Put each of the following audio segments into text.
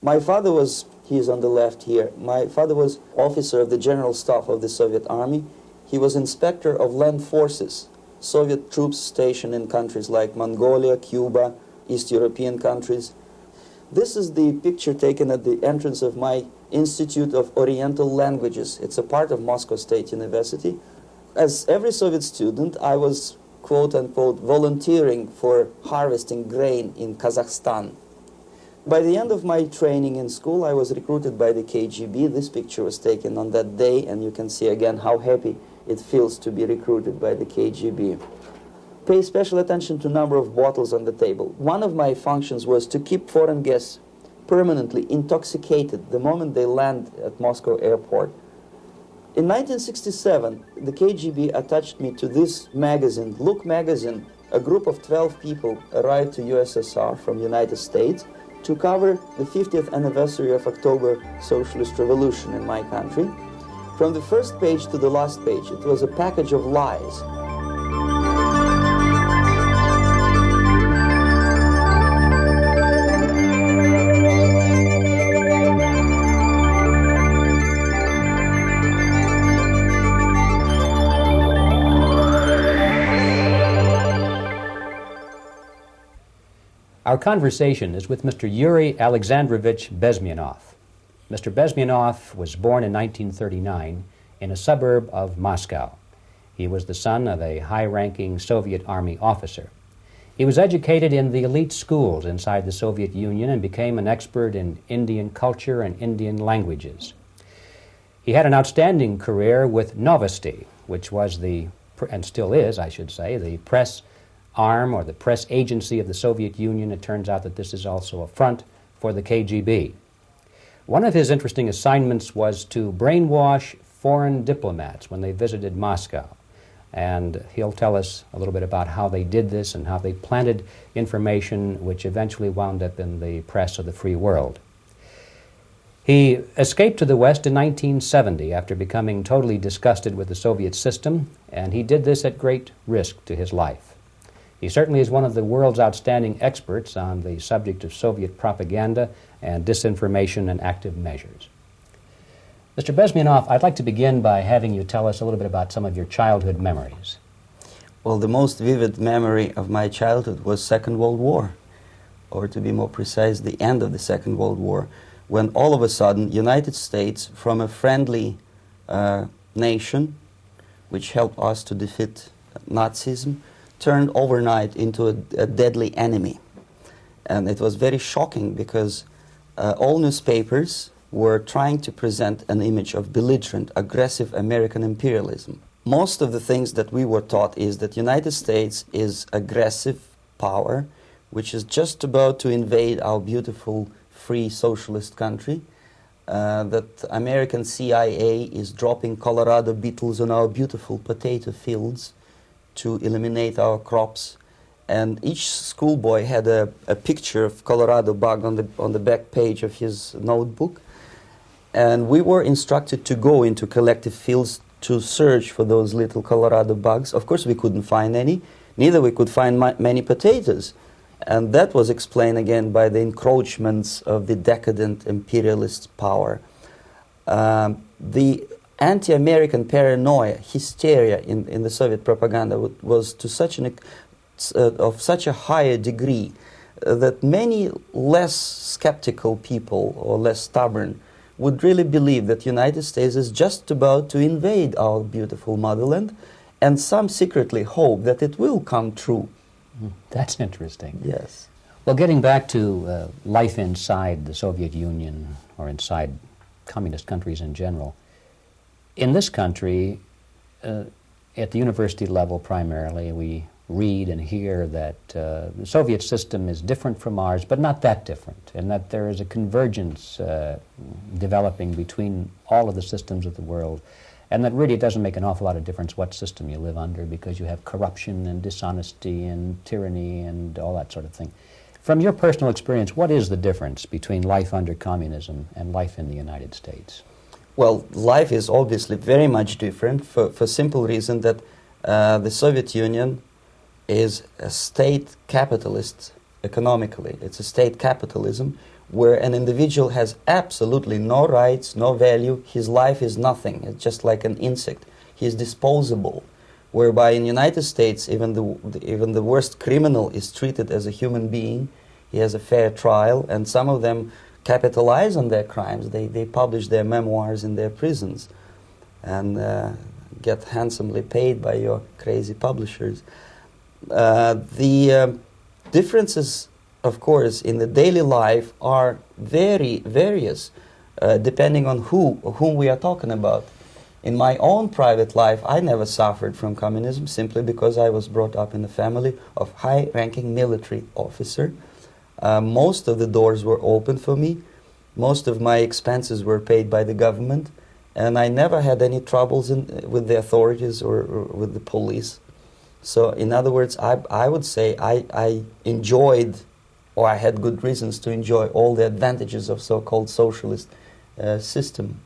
My father was, he is on the left here, my father was officer of the General Staff of the Soviet Army. He was inspector of land forces, Soviet troops stationed in countries like Mongolia, Cuba, East European countries. This is the picture taken at the entrance of my Institute of Oriental Languages. It's a part of Moscow State University. As every Soviet student, I was, quote-unquote, volunteering for harvesting grain in Kazakhstan. By the end of my training in school, I was recruited by the KGB. This picture was taken on that day, and you can see again how happy it feels to be recruited by the KGB. Pay special attention to number of bottles on the table. One of my functions was to keep foreign guests permanently intoxicated the moment they land at Moscow airport. In 1967, the KGB attached me to this magazine, Look magazine. A group of 12 people arrived to USSR from United States to cover the 50th anniversary of October Socialist Revolution in my country. From the first page to the last page, it was a package of lies. Our conversation is with Mr. Yuri Alexandrovich Bezmenov. Mr. Bezmenov was born in 1939 in a suburb of Moscow. He was the son of a high-ranking Soviet Army officer. He was educated in the elite schools inside the Soviet Union and became an expert in Indian culture and Indian languages. He had an outstanding career with Novosti, which was the, and still is, I should say, the press arm or the press agency of the Soviet Union. It turns out that this is also a front for the KGB. One of his interesting assignments was to brainwash foreign diplomats when they visited Moscow. And he'll tell us a little bit about how they did this and how they planted information which eventually wound up in the press of the free world. He escaped to the West in 1970 after becoming totally disgusted with the Soviet system, and he did this at great risk to his life. He certainly is one of the world's outstanding experts on the subject of Soviet propaganda and disinformation and active measures. Mr. Bezmenov, I'd like to begin by having you tell us a little bit about some of your childhood memories. Well, the most vivid memory of my childhood was Second World War, or to be more precise, the end of the Second World War, when all of a sudden United States, from a friendly nation, which helped us to defeat Nazism, turned overnight into a deadly enemy. And it was very shocking because all newspapers were trying to present an image of belligerent, aggressive American imperialism. Most of the things that we were taught is that United States is aggressive power, which is just about to invade our beautiful, free, socialist country, that American CIA is dropping Colorado beetles on our beautiful potato fields to eliminate our crops, and each schoolboy had a picture of Colorado bug on the back page of his notebook, and we were instructed to go into collective fields to search for those little Colorado bugs. Of course, we couldn't find any, neither we could find many potatoes, and that was explained again by the encroachments of the decadent imperialist power. The anti-American paranoia, hysteria in the Soviet propaganda was to such of such a higher degree that many less skeptical people or less stubborn would really believe that United States is just about to invade our beautiful motherland, and some secretly hope that it will come true. That's interesting. Yes. Well, getting back to life inside the Soviet Union or inside communist countries in general, in this country, at the university level primarily, we read and hear that the Soviet system is different from ours, but not that different, and that there is a convergence developing between all of the systems of the world, and that really it doesn't make an awful lot of difference what system you live under because you have corruption and dishonesty and tyranny and all that sort of thing. From your personal experience, what is the difference between life under communism and life in the United States? Well, life is obviously very much different for simple reason that the Soviet Union is a state capitalist economically. It's a state capitalism where an individual has absolutely no rights, no value, his life is nothing, it's just like an insect. He is disposable, whereby in the United States, even the worst criminal is treated as a human being. He has a fair trial, and some of them capitalize on their crimes. They publish their memoirs in their prisons and get handsomely paid by your crazy publishers. The differences, of course, in the daily life are very various, depending on whom we are talking about. In my own private life, I never suffered from communism simply because I was brought up in a family of high-ranking military officer. Most of the doors were open for me. Most of my expenses were paid by the government, and I never had any troubles with the authorities or with the police. So, in other words, I would say I enjoyed, or I had good reasons to enjoy, all the advantages of so-called socialist system.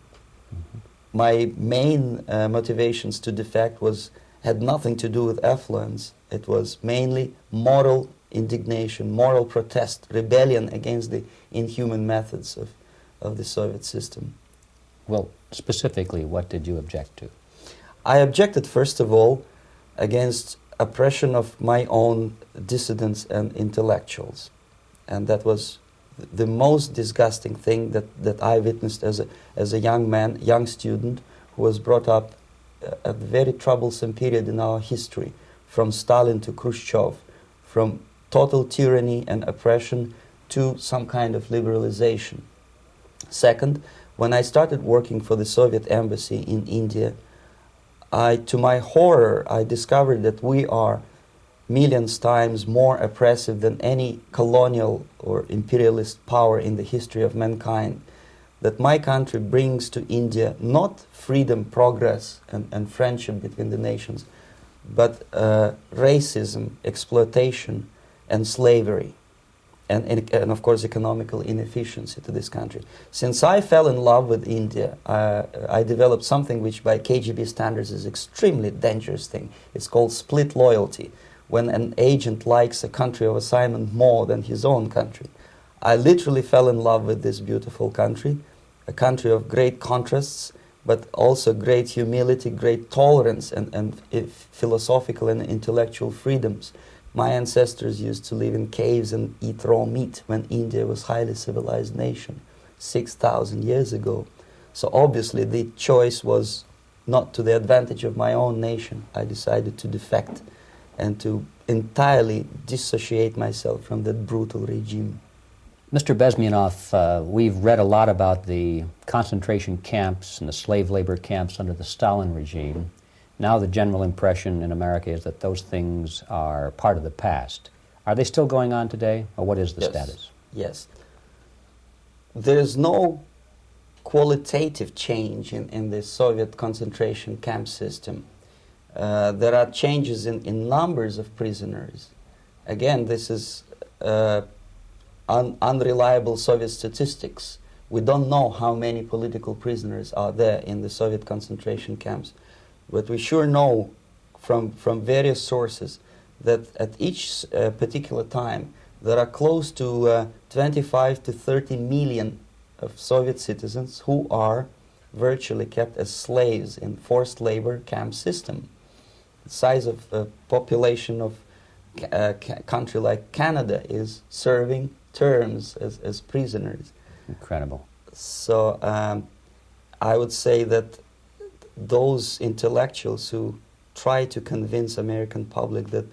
Mm-hmm. My main motivations to defect had nothing to do with affluence. It was mainly moral indignation, moral protest, rebellion against the inhuman methods of the Soviet system. Well, specifically, what did you object to? I objected, first of all, against oppression of my own dissidents and intellectuals. And that was the most disgusting thing that I witnessed as a young man, young student, who was brought up a very troublesome period in our history, from Stalin to Khrushchev, from total tyranny and oppression to some kind of liberalization. Second, when I started working for the Soviet embassy in India, to my horror, I discovered that we are millions times more oppressive than any colonial or imperialist power in the history of mankind. That my country brings to India not freedom, progress, and friendship between the nations, but racism, exploitation, and slavery, and of course economical inefficiency to this country. Since I fell in love with India, I developed something which by KGB standards is extremely dangerous thing. It's called split loyalty, when an agent likes a country of assignment more than his own country. I literally fell in love with this beautiful country, a country of great contrasts, but also great humility, great tolerance, and philosophical and intellectual freedoms. My ancestors used to live in caves and eat raw meat when India was a highly civilized nation 6,000 years ago. So obviously the choice was not to the advantage of my own nation. I decided to defect and to entirely dissociate myself from that brutal regime. Mr. Bezmenov, we've read a lot about the concentration camps and the slave labor camps under the Stalin regime. Now the general impression in America is that those things are part of the past. Are they still going on today, or what is the status? Yes. There is no qualitative change in the Soviet concentration camp system. There are changes in numbers of prisoners. Again, this is unreliable Soviet statistics. We don't know how many political prisoners are there in the Soviet concentration camps. But we sure know from various sources that at each particular time there are close to 25 to 30 million of Soviet citizens who are virtually kept as slaves in forced labor camp system. The size of population of a country like Canada is serving terms as prisoners. Incredible. So I would say that those intellectuals who try to convince American public that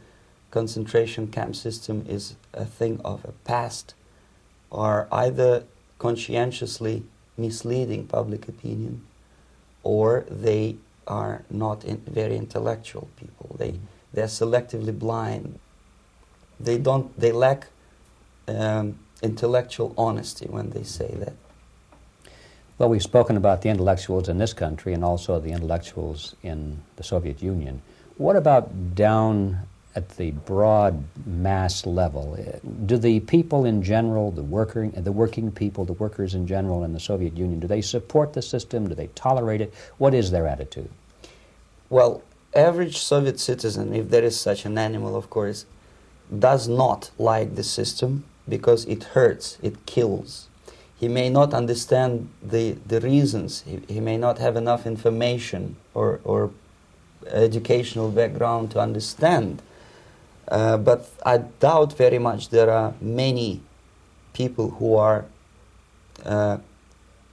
concentration camp system is a thing of a past are either conscientiously misleading public opinion, or they are not very intellectual people. They're selectively blind. They lack intellectual honesty when they say that. Well, we've spoken about the intellectuals in this country and also the intellectuals in the Soviet Union. What about down at the broad mass level? Do the people in general, the working people, the workers in general in the Soviet Union, do they support the system? Do they tolerate it? What is their attitude? Well, average Soviet citizen, if there is such an animal, of course, does not like the system because it hurts, it kills. He may not understand the reasons. He may not have enough information or educational background to understand. But I doubt very much there are many people who are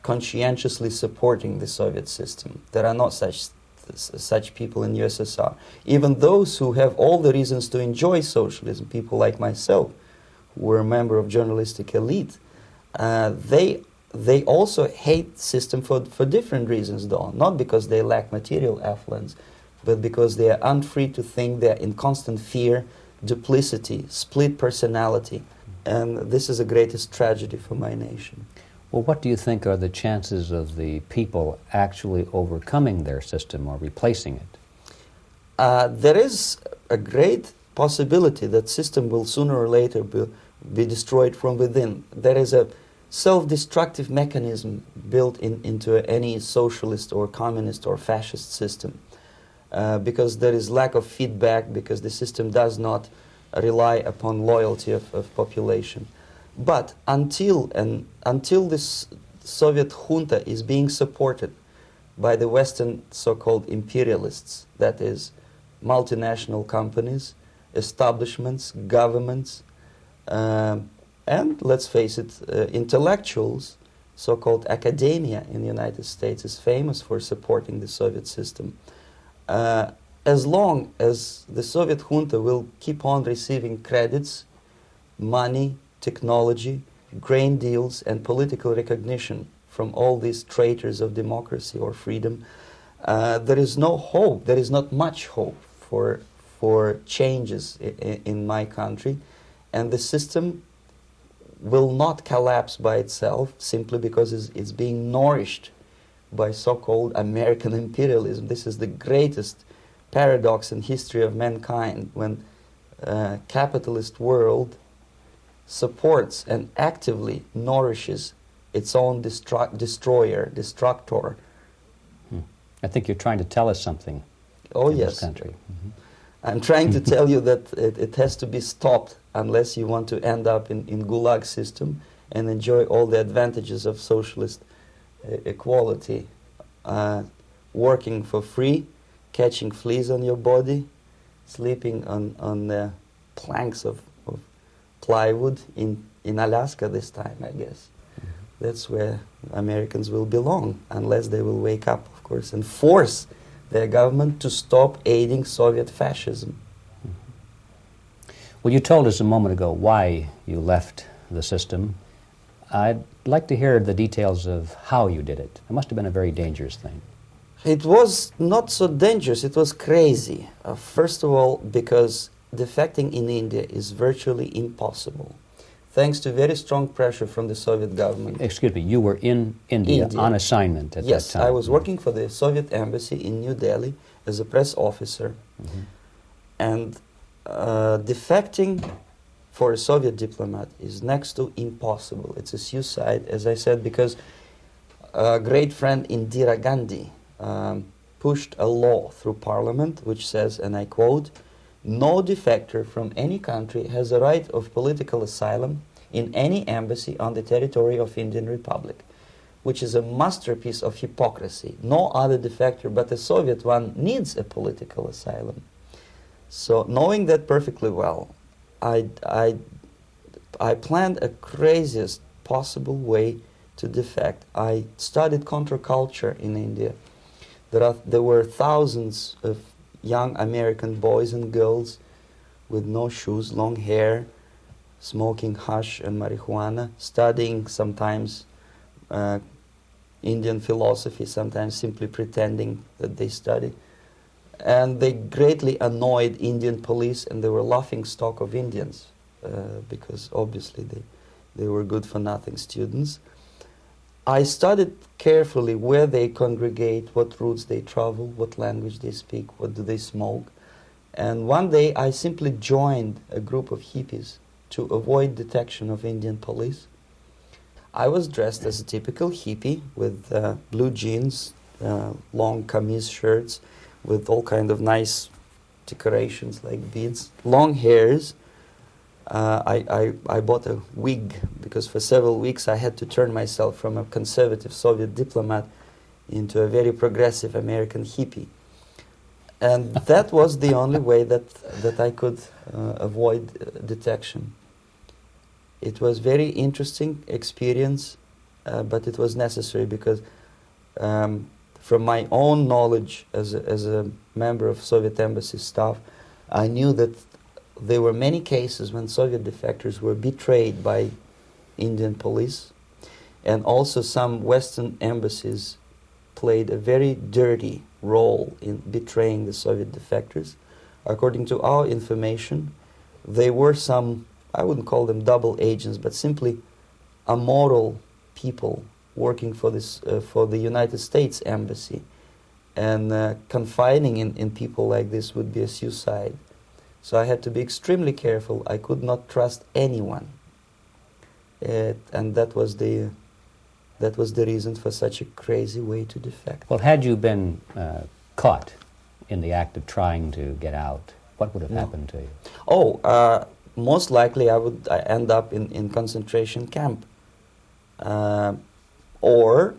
conscientiously supporting the Soviet system. There are not such people in USSR. Even those who have all the reasons to enjoy socialism, people like myself, who were a member of journalistic elite, they also hate the system for different reasons, though. Not because they lack material affluence, but because they are unfree to think, they are in constant fear, duplicity, split personality. And this is the greatest tragedy for my nation. Well, what do you think are the chances of the people actually overcoming their system or replacing it? There is a great possibility that system will sooner or later be destroyed from within. There is a self-destructive mechanism built into any socialist or communist or fascist system, because there is lack of feedback, because the system does not rely upon loyalty of population. But until this Soviet junta is being supported by the Western so-called imperialists, that is, multinational companies, establishments, governments, and let's face it, intellectuals, so-called academia in the United States is famous for supporting the Soviet system. As long as the Soviet junta will keep on receiving credits, money, technology, grain deals, and political recognition from all these traitors of democracy or freedom, there is no hope, there is not much hope for changes in my country, and the system will not collapse by itself simply because it's being nourished by so-called American imperialism. This is the greatest paradox in history of mankind, when capitalist world supports and actively nourishes its own destructor. I think you're trying to tell us something in this country. Mm-hmm. I'm trying to tell you that it has to be stopped unless you want to end up in Gulag system and enjoy all the advantages of socialist equality. Working for free, catching fleas on your body, sleeping on the planks of plywood in Alaska this time, I guess. Mm-hmm. That's where Americans will belong, unless they will wake up, of course, and force their government to stop aiding Soviet fascism. Mm-hmm. Well, you told us a moment ago why you left the system. I'd like to hear the details of how you did it. It must have been a very dangerous thing. It was not so dangerous, it was crazy. First of all, because defecting in India is virtually impossible, thanks to very strong pressure from the Soviet government. Excuse me, you were in India on assignment at that time? Yes, I was working for the Soviet embassy in New Delhi as a press officer. Mm-hmm. And defecting for a Soviet diplomat is next to impossible. It's a suicide, as I said, because a great friend Indira Gandhi pushed a law through parliament which says, and I quote, "No defector from any country has a right of political asylum in any embassy on the territory of Indian Republic," which is a masterpiece of hypocrisy. No other defector but a Soviet one needs a political asylum. So, knowing that perfectly well, I planned a craziest possible way to defect. I studied counterculture in India. There were thousands of young American boys and girls with no shoes, long hair, smoking hash and marijuana, studying sometimes Indian philosophy, sometimes simply pretending that they study. And they greatly annoyed Indian police, and they were laughing stock of Indians because obviously they were good-for-nothing students. I studied carefully where they congregate, what routes they travel, what language they speak, what do they smoke. And one day I simply joined a group of hippies to avoid detection of Indian police. I was dressed as a typical hippie with blue jeans, long kameez shirts with all kind of nice decorations like beads, long hairs. I bought a wig because for several weeks I had to turn myself from a conservative Soviet diplomat into a very progressive American hippie. And that was the only way that I could avoid detection. It was very interesting experience, but it was necessary because from my own knowledge as a member of Soviet embassy staff, I knew that there were many cases when Soviet defectors were betrayed by Indian police, and also some Western embassies played a very dirty role in betraying the Soviet defectors. According to our information, they were some, I wouldn't call them double agents, but simply amoral people working for this for the United States embassy, and confiding in people like this would be a suicide. So I had to be extremely careful. I could not trust anyone, and that was the reason for such a crazy way to defect. Well, had you been caught in the act of trying to get out, what would have happened to you? Oh, most likely I would end up in concentration camp, or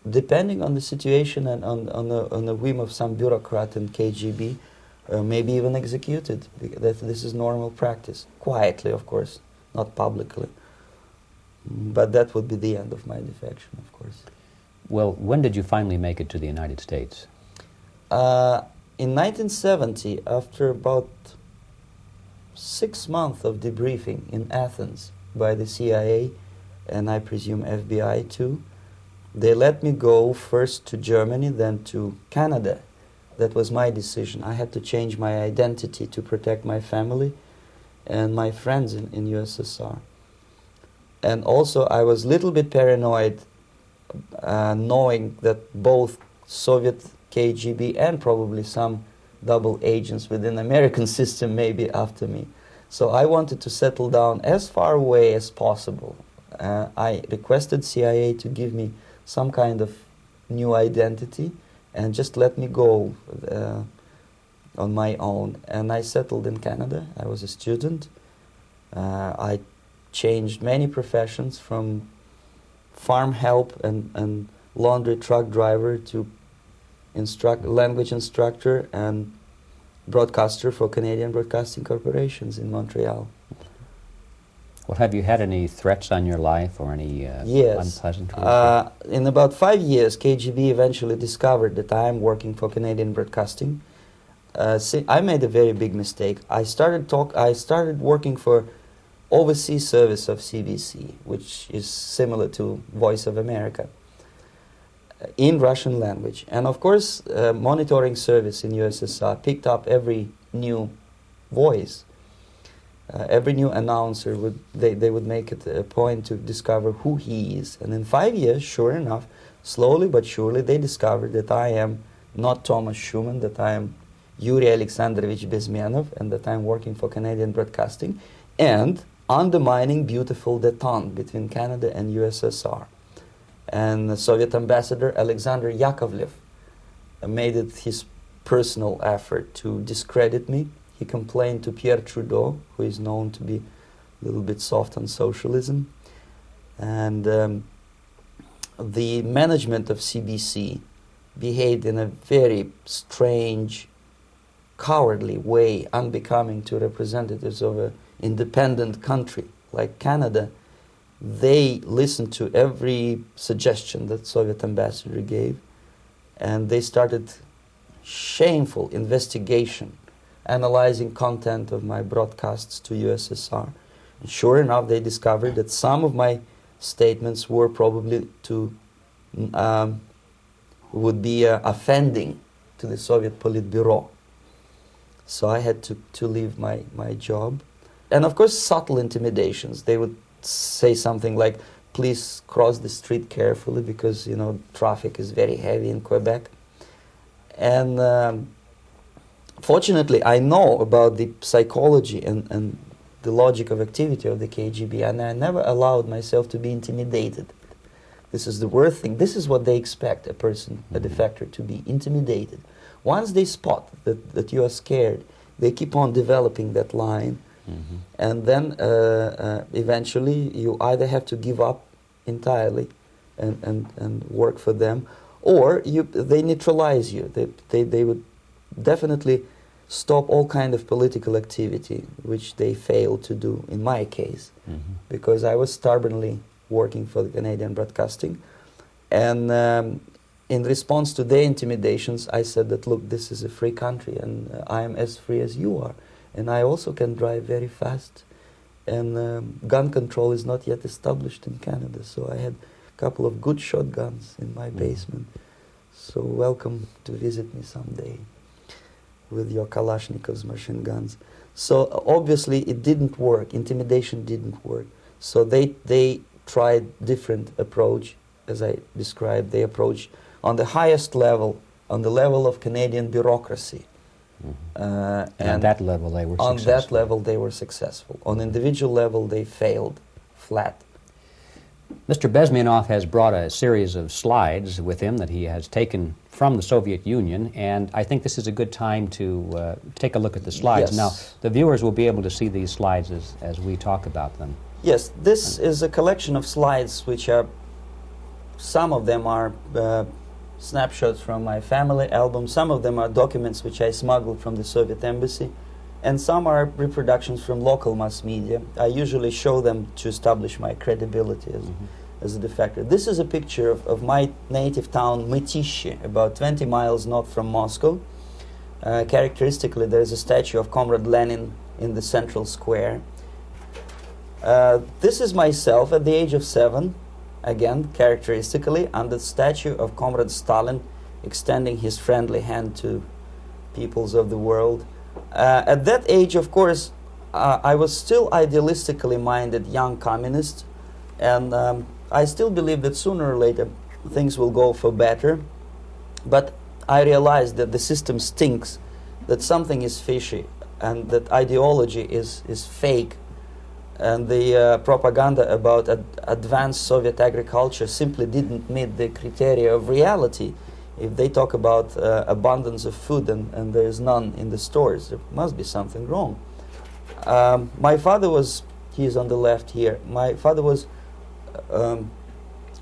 depending on the situation and on the whim of some bureaucrat in KGB, maybe even executed. This is normal practice, quietly, of course, not publicly. But that would be the end of my defection, of course. Well, when did you finally make it to the United States? In 1970, after about 6 months of debriefing in Athens by the CIA, and I presume FBI too, they let me go first to Germany, then to Canada. That was my decision. I had to change my identity to protect my family and my friends in USSR. And also I was a little bit paranoid, knowing that both Soviet KGB and probably some double agents within the American system may be after me. So I wanted to settle down as far away as possible. I requested CIA to give me some kind of new identity and just let me go on my own. And I settled in Canada. I was a student. I changed many professions, from farm help and laundry truck driver to language instructor and broadcaster for Canadian Broadcasting Corporations in Montreal. Well, have you had any threats on your life or any yes. unpleasant? In about 5 years, KGB eventually discovered that I am working for Canadian Broadcasting. I made a very big mistake. I started working for overseas service of CBC, which is similar to Voice of America, in Russian language. And of course, monitoring service in USSR picked up every new voice. Every new announcer they would make it a point to discover who he is. And in 5 years, sure enough, slowly but surely, they discovered that I am not Thomas Schumann, that I am Yuri Alexandrovich Bezmenov, and that I am working for Canadian Broadcasting, and undermining beautiful détente between Canada and USSR. And the Soviet ambassador Alexander Yakovlev made it his personal effort to discredit me. He complained to Pierre Trudeau, who is known to be a little bit soft on socialism. And the management of CBC behaved in a very strange, cowardly way, unbecoming to representatives of an independent country like Canada. They listened to every suggestion that Soviet ambassador gave, and they started shameful investigation, analyzing content of my broadcasts to USSR. And sure enough, they discovered that some of my statements were probably would be offending to the Soviet Politburo. So I had to leave my job. And of course, subtle intimidations. They would say something like, please cross the street carefully because, traffic is very heavy in Quebec. And fortunately, I know about the psychology and the logic of activity of the KGB, and I never allowed myself to be intimidated. This is the worst thing. This is what they expect a person, a defector, to be intimidated. Once they spot that you are scared, they keep on developing that line And then eventually you either have to give up entirely and work for them, or they neutralize you. They would definitely stop all kind of political activity, which they failed to do in my case, because I was stubbornly working for the Canadian Broadcasting. And in response to their intimidations, I said that, look, this is a free country, and I am as free as you are. And I also can drive very fast. And gun control is not yet established in Canada, so I had a couple of good shotguns in my basement. So welcome to visit me someday with your Kalashnikovs machine guns. So obviously it didn't work. Intimidation didn't work. So they tried different approach, as I described. They approached on the highest level, on the level of Canadian bureaucracy. And on that level they were successful. On that level they were successful. On individual level they failed flat. Mr. Bezmenov has brought a series of slides with him that he has taken from the Soviet Union, and I think this is a good time to take a look at the slides. Yes. Now, the viewers will be able to see these slides as we talk about them. Yes, this is a collection of slides which are, some of them are snapshots from my family album, some of them are documents which I smuggled from the Soviet embassy, and some are reproductions from local mass media. I usually show them to establish my credibility as a defector. This is a picture of my native town, Mytishi, about 20 miles north from Moscow. Characteristically, there is a statue of Comrade Lenin in the central square. This is myself at the age of 7, again, characteristically, under the statue of Comrade Stalin, extending his friendly hand to peoples of the world. At that age, of course, I was still idealistically minded young communist, and I still believe that sooner or later things will go for better. But I realized that the system stinks, that something is fishy, and that ideology is fake, and the propaganda about advanced Soviet agriculture simply didn't meet the criteria of reality. If they talk about abundance of food and there is none in the stores, there must be something wrong. My father was, he is on the left here, my father was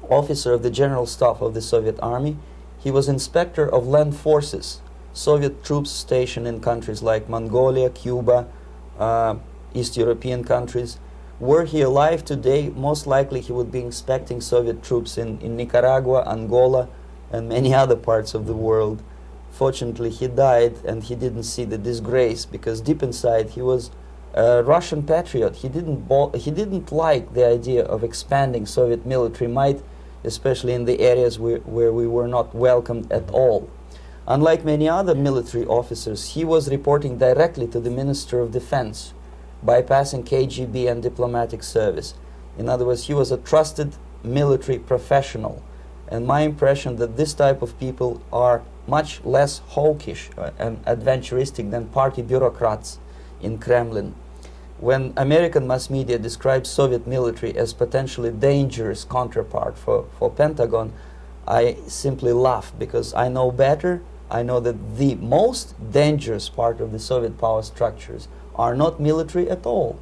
officer of the General Staff of the Soviet Army. He was inspector of land forces, Soviet troops stationed in countries like Mongolia, Cuba, East European countries. Were he alive today, most likely he would be inspecting Soviet troops in Nicaragua, Angola, and many other parts of the world. Fortunately, he died and he didn't see the disgrace, because deep inside he was a Russian patriot. He didn't like the idea of expanding Soviet military might, especially in the areas where we were not welcomed at all. Unlike many other military officers, he was reporting directly to the Minister of Defense, bypassing KGB and diplomatic service. In other words, he was a trusted military professional. And my impression that this type of people are much less hawkish and adventuristic than party bureaucrats in Kremlin. When American mass media describes Soviet military as potentially dangerous counterpart for Pentagon, I simply laugh, because I know better. I know that the most dangerous part of the Soviet power structures are not military at all.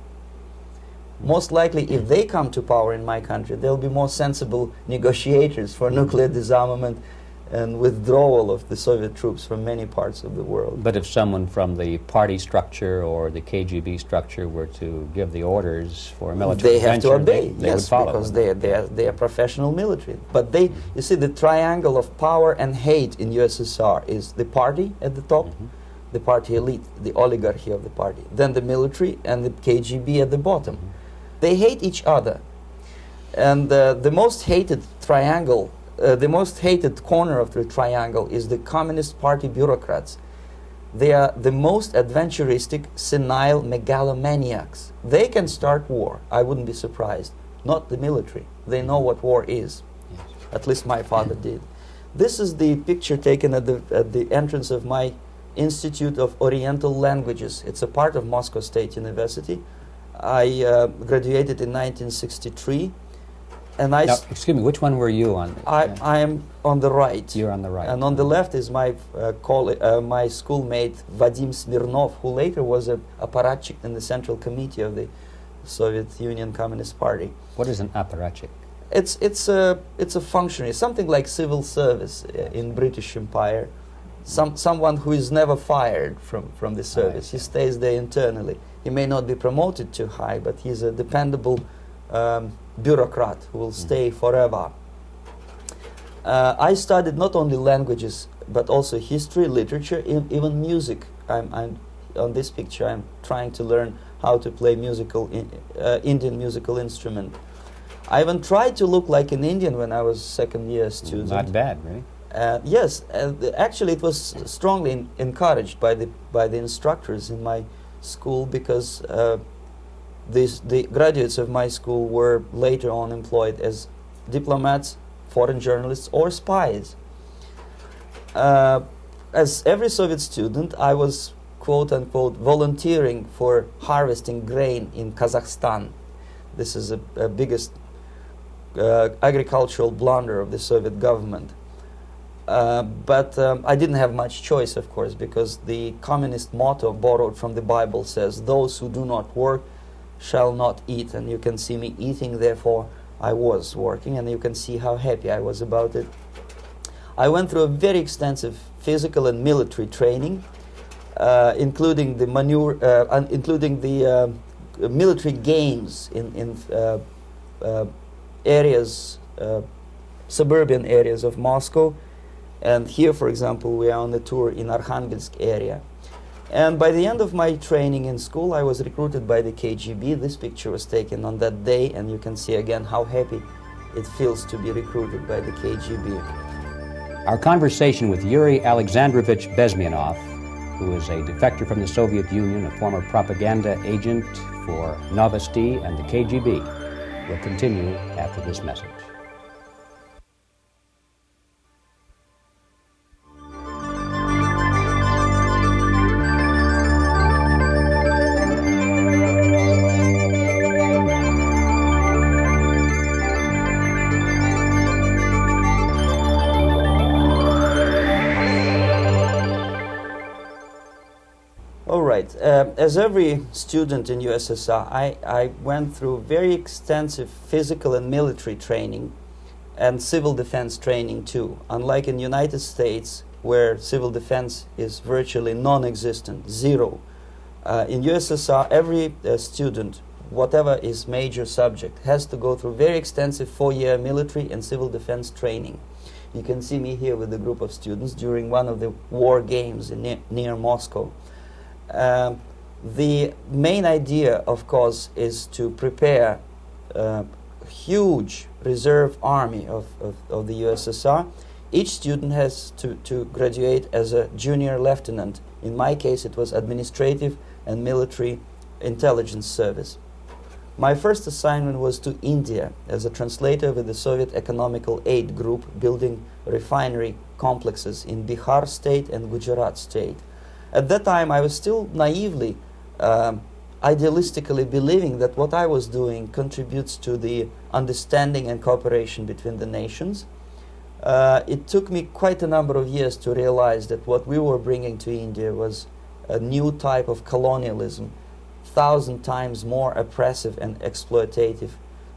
Most likely, if they come to power in my country, they'll be more sensible negotiators for nuclear disarmament and withdrawal of the Soviet troops from many parts of the world. But if someone from the party structure or the KGB structure were to give the orders for a military intervention, they have to obey, they yes, would follow. Because they are professional military. But they, you see, the triangle of power and hate in USSR is the party at the top, the party elite, the oligarchy of the party, then the military and the KGB at the bottom. They hate each other. And the most hated triangle, the most hated corner of the triangle is the Communist Party bureaucrats. They are the most adventuristic, senile megalomaniacs. They can start war, I wouldn't be surprised. Not the military. They know what war is. Yes. At least my father did. This is the picture taken at the entrance of my Institute of Oriental Languages. It's a part of Moscow State University. I graduated in 1963. And I Now, excuse me, which one were you on? I am on the right. You're on the right. And on the left is my my schoolmate Vadim Smirnov, who later was a apparatchik in the Central Committee of the Soviet Union Communist Party. What is an apparatchik? It's a functionary, something like civil service in British Empire. Someone who is never fired from the service. He stays there internally. He may not be promoted too high, but he's a dependable bureaucrat who will stay forever. I studied not only languages, but also history, literature, even music. I'm on this picture. I'm trying to learn how to play Indian musical instrument. I even tried to look like an Indian when I was second-year student. Not bad, really. Yes, actually, it was strongly encouraged by the instructors in my school, because the graduates of my school were later on employed as diplomats, foreign journalists, or spies. As every Soviet student, I was quote-unquote volunteering for harvesting grain in Kazakhstan. This is a biggest agricultural blunder of the Soviet government. But I didn't have much choice, of course, because the communist motto borrowed from the Bible says, "Those who do not work shall not eat." And you can see me eating, therefore I was working, and you can see how happy I was about it. I went through a very extensive physical and military training, including the military games in areas, suburban areas of Moscow. And here, for example, we are on a tour in Arkhangelsk area. And by the end of my training in school, I was recruited by the KGB. This picture was taken on that day, and you can see again how happy it feels to be recruited by the KGB. Our conversation with Yuri Alexandrovich Bezmenov, who is a defector from the Soviet Union, a former propaganda agent for Novosti and the KGB, will continue after this message. As every student in USSR, I went through very extensive physical and military training and civil defense training too. Unlike in the United States, where civil defense is virtually non-existent, zero. In USSR, every student, whatever his major subject, has to go through very extensive 4-year military and civil defense training. You can see me here with a group of students during one of the war games near Moscow. The main idea, of course, is to prepare a huge reserve army of the USSR. Each student has to graduate as a junior lieutenant. In my case, it was administrative and military intelligence service. My first assignment was to India as a translator with the Soviet Economical Aid Group, building refinery complexes in Bihar state and Gujarat state. At that time, I was still naively, idealistically believing that what I was doing contributes to the understanding and cooperation between the nations. It took me quite a number of years to realize that what we were bringing to India was a new type of colonialism, 1,000 times more oppressive and exploitative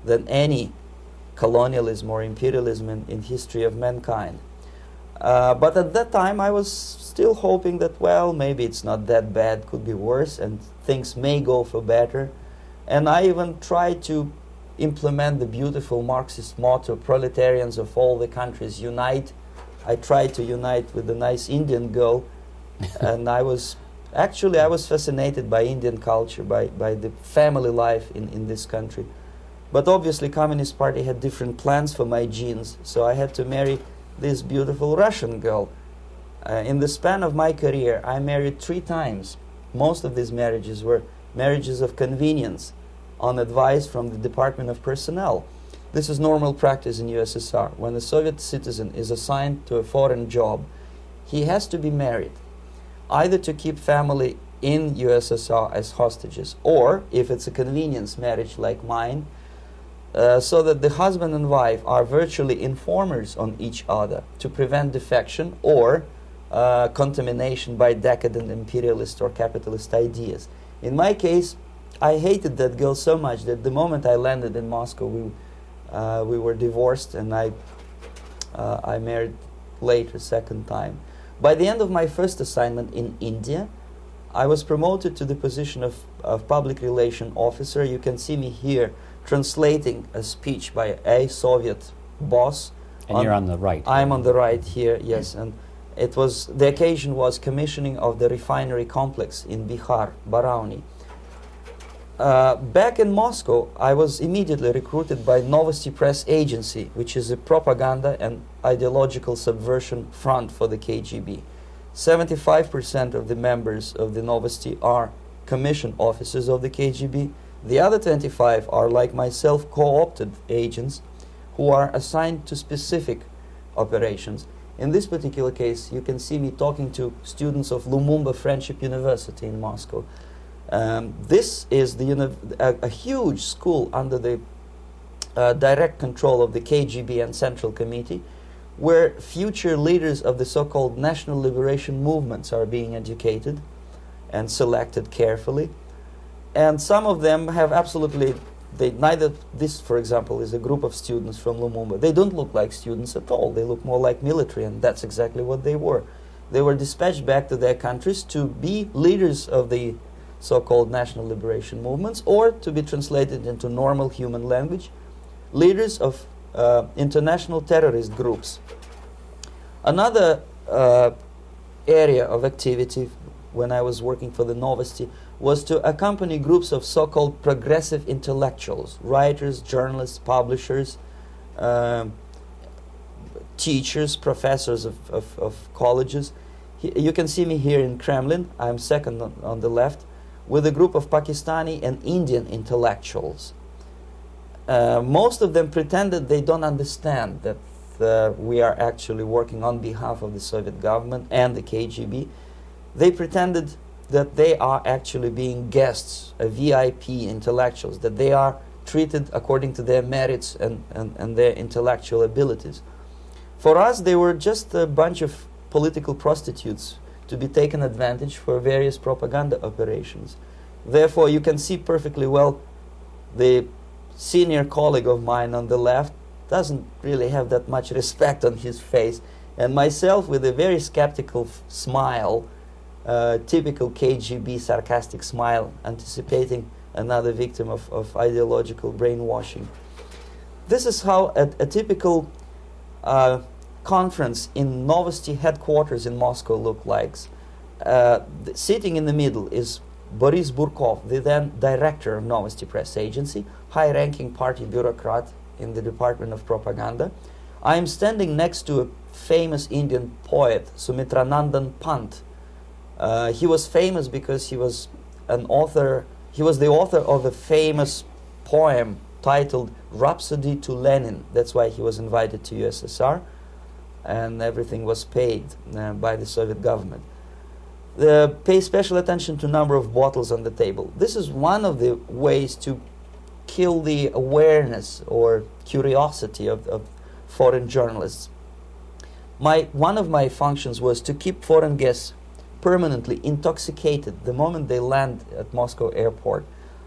than any colonialism or imperialism in history of mankind. But at that time, I was still hoping that, well, maybe it's not that bad, could be worse, and things may go for better. And I even tried to implement the beautiful Marxist motto, proletarians of all the countries unite. I tried to unite with a nice Indian girl, and I was fascinated by Indian culture, by the family life in this country. But obviously, Communist Party had different plans for my genes, so I had to marry this beautiful Russian girl. In the span of my career, I married 3 times. Most of these marriages were marriages of convenience, on advice from the Department of Personnel. This is normal practice in USSR. When a Soviet citizen is assigned to a foreign job, he has to be married, either to keep family in USSR as hostages, or, if it's a convenience marriage like mine, so that the husband and wife are virtually informers on each other to prevent defection or contamination by decadent imperialist or capitalist ideas. In my case, I hated that girl so much that the moment I landed in Moscow, we were divorced, and I married later, second time. By the end of my first assignment in India, I was promoted to the position of public relation officer. You can see me here translating a speech by a Soviet boss. And you're on the right. I'm on the right here, yes. And the occasion was commissioning of the refinery complex in Bihar, Barauni. Back in Moscow, I was immediately recruited by Novosti Press Agency, which is a propaganda and ideological subversion front for the KGB. 75% of the members of the Novosti are commissioned officers of the KGB. The other 25 are, like myself, co-opted agents who are assigned to specific operations. In this particular case, you can see me talking to students of Lumumba Friendship University in Moscow. This is a huge school under the direct control of the KGB and Central Committee, where future leaders of the so-called national liberation movements are being educated and selected carefully. And some of them have absolutely, this, for example, is a group of students from Lumumba. They don't look like students at all. They look more like military, and that's exactly what they were. They were dispatched back to their countries to be leaders of the so-called national liberation movements, or to be translated into normal human language, leaders of international terrorist groups. Another area of activity when I was working for the Novosti was to accompany groups of so-called progressive intellectuals, writers, journalists, publishers, teachers, professors of colleges. You can see me here in Kremlin. I'm second on the left, with a group of Pakistani and Indian intellectuals. Most of them pretended they don't understand that we are actually working on behalf of the Soviet government and the KGB. They pretended that they are actually being guests, VIP intellectuals, that they are treated according to their merits and their intellectual abilities. For us, they were just a bunch of political prostitutes to be taken advantage for various propaganda operations. Therefore, you can see perfectly well the senior colleague of mine on the left doesn't really have that much respect on his face, and myself with a very skeptical smile, typical KGB sarcastic smile, anticipating another victim of ideological brainwashing. This is how a typical conference in Novosti headquarters in Moscow looked like. Sitting in the middle is Boris Burkov, the then director of Novosti Press Agency, high-ranking party bureaucrat in the Department of Propaganda. I am standing next to a famous Indian poet, Sumitranandan Pant. He was famous because he was an author. He was the author of a famous poem titled Rhapsody to Lenin. That's why he was invited to USSR, and everything was paid by the Soviet government. Pay special attention to number of bottles on the table. This is one of the ways to kill the awareness or curiosity of foreign journalists. One of my functions was to keep foreign guests permanently intoxicated the moment they land at Moscow airport.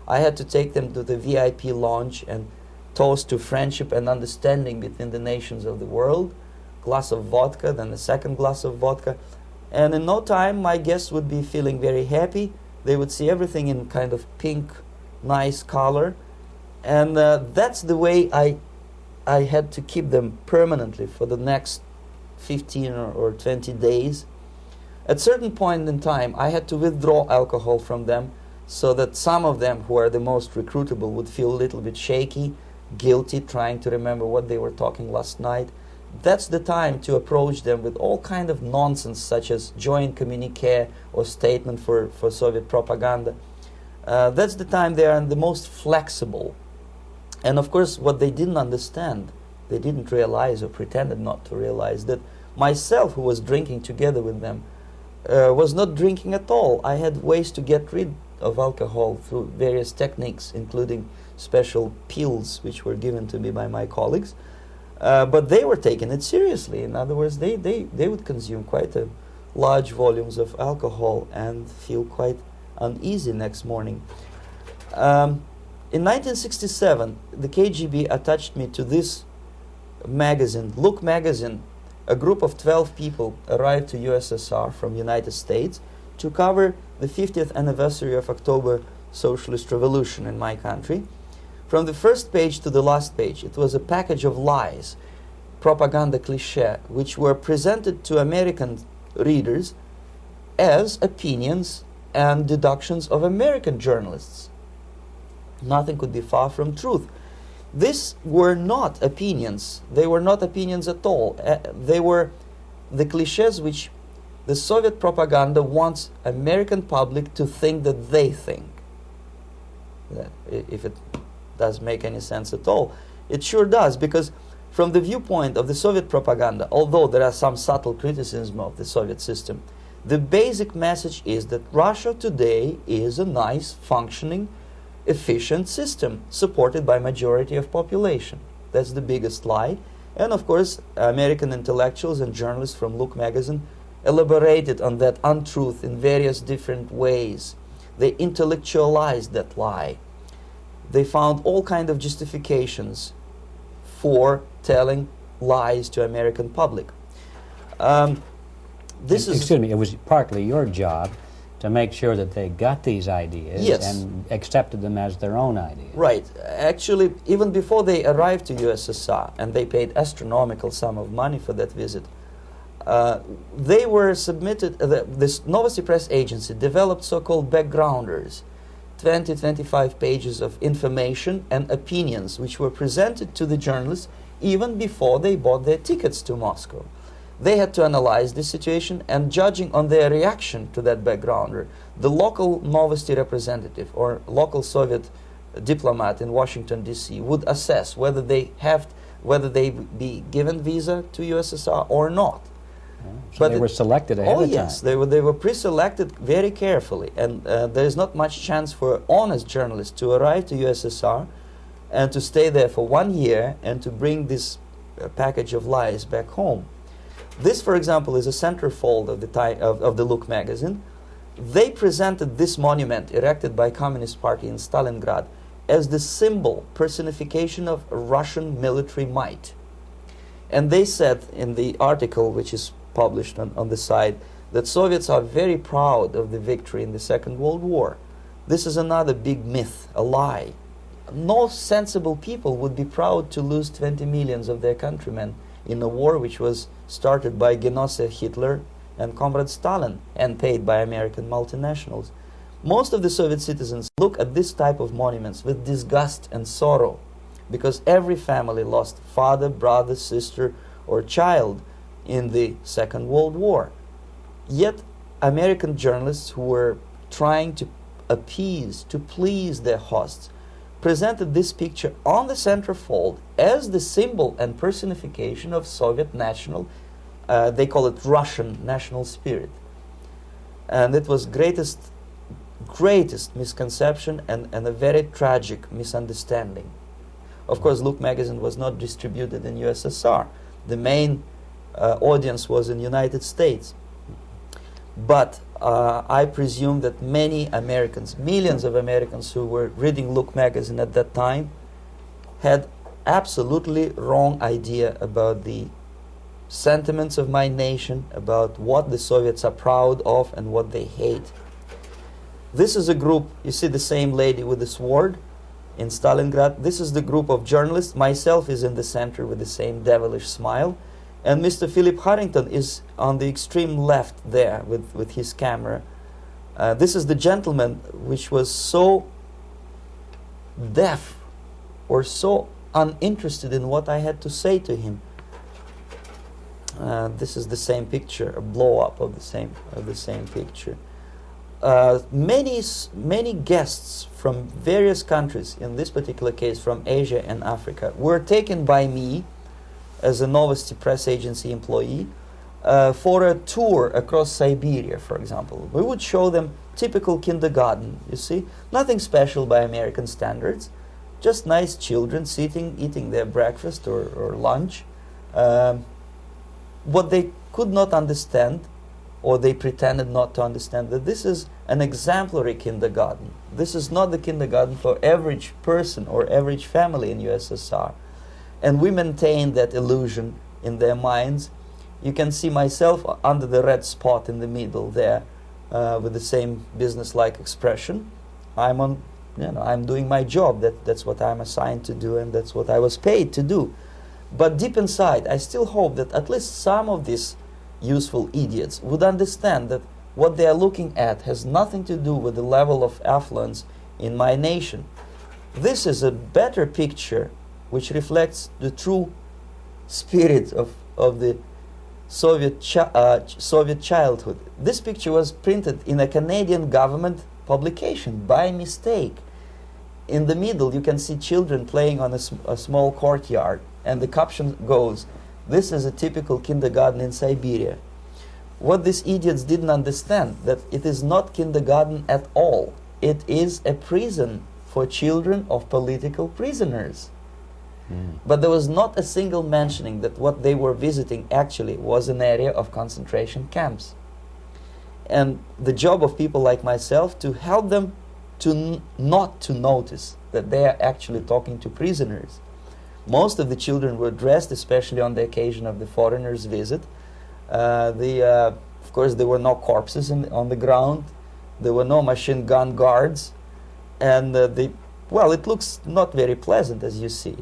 I had to take them to the VIP lounge and toast to friendship and understanding between the nations of the world. Glass of vodka, then a second glass of vodka. And in no time, my guests would be feeling very happy. They would see everything in kind of pink, nice color. And that's the way I had to keep them permanently for the next 15 or 20 days. At certain point in time, I had to withdraw alcohol from them so that some of them, who are the most recruitable, would feel a little bit shaky, guilty, trying to remember what they were talking last night. That's the time to approach them with all kind of nonsense, such as joint communique or statement for Soviet propaganda. That's the time they are the most flexible. And of course, what they didn't understand, they didn't realize or pretended not to realize, that myself, who was drinking together with them, was not drinking at all. I had ways to get rid of alcohol through various techniques, including special pills which were given to me by my colleagues. But they were taking it seriously. In other words, they would consume quite large volumes of alcohol and feel quite uneasy next morning. In 1967, the KGB attached me to this magazine, Look magazine. A group of 12 people arrived to USSR from United States to cover the 50th anniversary of October Socialist Revolution in my country. From the first page to the last page, it was a package of lies, propaganda cliché, which were presented to American readers as opinions and deductions of American journalists. Nothing could be far from truth. These were not opinions. They were not opinions at all. They were the clichés which the Soviet propaganda wants American public to think that they think. If it does make any sense at all. It sure does, because from the viewpoint of the Soviet propaganda, although there are some subtle criticisms of the Soviet system, the basic message is that Russia today is a nice, functioning, efficient system supported by majority of population. That's the biggest lie. And of course, American intellectuals and journalists from Look magazine elaborated on that untruth in various different ways. They intellectualized that lie. They found all kinds of justifications for telling lies to American public. Excuse me, it was partly your job to make sure that they got these ideas, yes, and accepted them as their own ideas. Right. Actually, even before they arrived to USSR, and they paid astronomical sum of money for that visit, they were submitted, this Novosti Press agency developed so-called backgrounders, 20-25 pages of information and opinions which were presented to the journalists even before they bought their tickets to Moscow. They had to analyze the situation, and judging on their reaction to that backgrounder, the local Novosti representative or local Soviet diplomat in Washington, D.C. would assess whether they be given visa to USSR or not. So they were selected ahead of time. Yes, they were pre-selected very carefully, and there is not much chance for honest journalists to arrive to USSR and to stay there for 1 year and to bring this package of lies back home. This, for example, is a centerfold of the Look magazine. They presented this monument erected by Communist Party in Stalingrad as the symbol, personification of Russian military might. And they said in the article, which is published on the site, that Soviets are very proud of the victory in the Second World War. This is another big myth, a lie. No sensible people would be proud to lose 20 millions of their countrymen in a war which was started by Genoese Hitler and Comrade Stalin and paid by American multinationals. Most of the Soviet citizens look at this type of monuments with disgust and sorrow, because every family lost father, brother, sister, or child in the Second World War. Yet American journalists who were trying to appease, to please their hosts, presented this picture on the centerfold as the symbol and personification of Soviet national, they call it Russian national spirit. And it was greatest misconception and a very tragic misunderstanding. Of course, Look magazine was not distributed in USSR. The main audience was in the United States. But I presume that many Americans, millions of Americans who were reading Look magazine at that time, had absolutely wrong idea about the sentiments of my nation, about what the Soviets are proud of and what they hate. This is a group, you see the same lady with the sword in Stalingrad. This is the group of journalists. Myself is in the center with the same devilish smile. And Mr. Philip Harrington is on the extreme left there with his camera. This is the gentleman which was so deaf or so uninterested in what I had to say to him. This is the same picture, a blow-up of the same picture. Many guests from various countries, in this particular case from Asia and Africa, were taken by me as a Novosti Press agency employee for a tour across Siberia, for example. We would show them typical kindergarten, you see, nothing special by American standards, just nice children sitting, eating their breakfast or lunch. What they could not understand, or they pretended not to understand, that this is an exemplary kindergarten. This is not the kindergarten for average person or average family in USSR. And we maintain that illusion in their minds. You can see myself under the red spot in the middle there, with the same business-like expression. I'm doing my job. That's what I'm assigned to do, and that's what I was paid to do. But deep inside, I still hope that at least some of these useful idiots would understand that what they are looking at has nothing to do with the level of affluence in my nation. This is a better picture which reflects the true spirit of the Soviet childhood. This picture was printed in a Canadian government publication by mistake. In the middle you can see children playing on a small courtyard, and the caption goes, "This is a typical kindergarten in Siberia." What these idiots didn't understand, that it is not kindergarten at all. It is a prison for children of political prisoners. But there was not a single mentioning that what they were visiting actually was an area of concentration camps. And the job of people like myself to help them to not to notice that they are actually talking to prisoners. Most of the children were dressed, especially on the occasion of the foreigners' visit. Of course, there were no corpses on the ground. There were no machine gun guards. And well, it looks not very pleasant, as you see.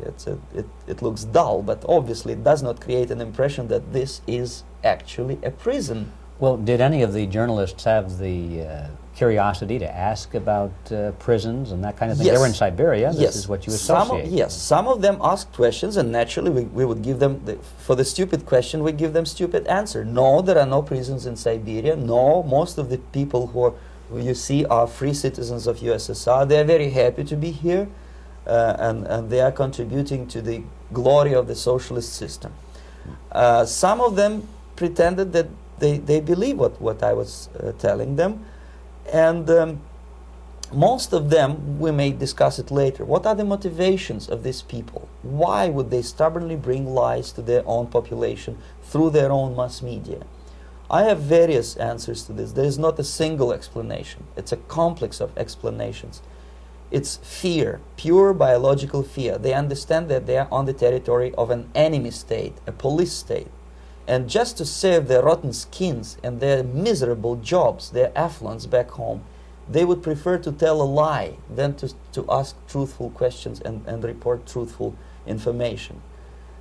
It looks dull, but obviously it does not create an impression that this is actually a prison. Well, did any of the journalists have the curiosity to ask about prisons and that kind of thing? Yes. They were in Siberia. This Yes. is what you associate. Yes, some of them asked questions, and naturally we would give them, for the stupid question, we give them stupid answer. No, there are no prisons in Siberia. No, most of the people who you see are free citizens of USSR. They are very happy to be here, and they are contributing to the glory of the socialist system. Some of them pretended that they believe what I was telling them, and most of them, we may discuss it later, what are the motivations of these people? Why would they stubbornly bring lies to their own population through their own mass media? I have various answers to this. There is not a single explanation. It's a complex of explanations. It's fear, pure biological fear. They understand that they are on the territory of an enemy state, a police state. And just to save their rotten skins and their miserable jobs, their affluence back home, they would prefer to tell a lie than to ask truthful questions and report truthful information.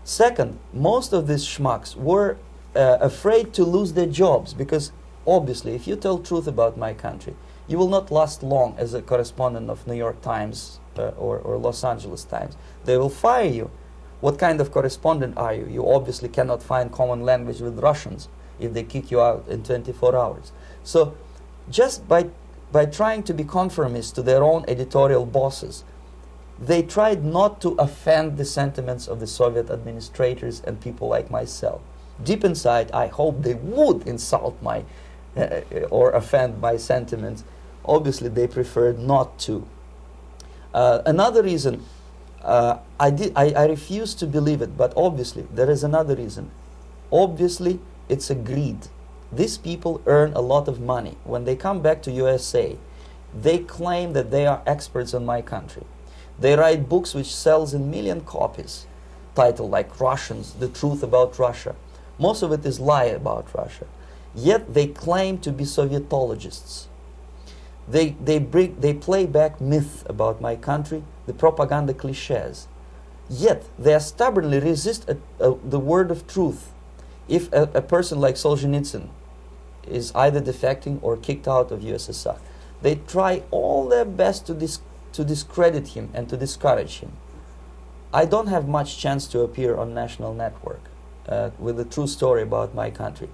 Second, most of these schmucks were afraid to lose their jobs, because obviously if you tell truth about my country, you will not last long as a correspondent of New York Times or Los Angeles Times. They will fire you. What kind of correspondent are you? You obviously cannot find common language with Russians if they kick you out in 24 hours. So just by trying to be conformist to their own editorial bosses, they tried not to offend the sentiments of the Soviet administrators and people like myself. Deep inside, I hope they would insult my or offend my sentiments. Obviously, they preferred not to. Another reason, I refuse to believe it, but obviously there is another reason. Obviously, it's a greed. These people earn a lot of money. When they come back to USA, they claim that they are experts on my country. They write books which sells in million copies, titled like Russians, The Truth About Russia. Most of it is lie about Russia. Yet they claim to be Sovietologists. They play back myth about my country, the propaganda cliches. Yet they stubbornly resist the word of truth. If a person like Solzhenitsyn is either defecting or kicked out of USSR, they try all their best to discredit him and to discourage him. I don't have much chance to appear on national network with a true story about my country.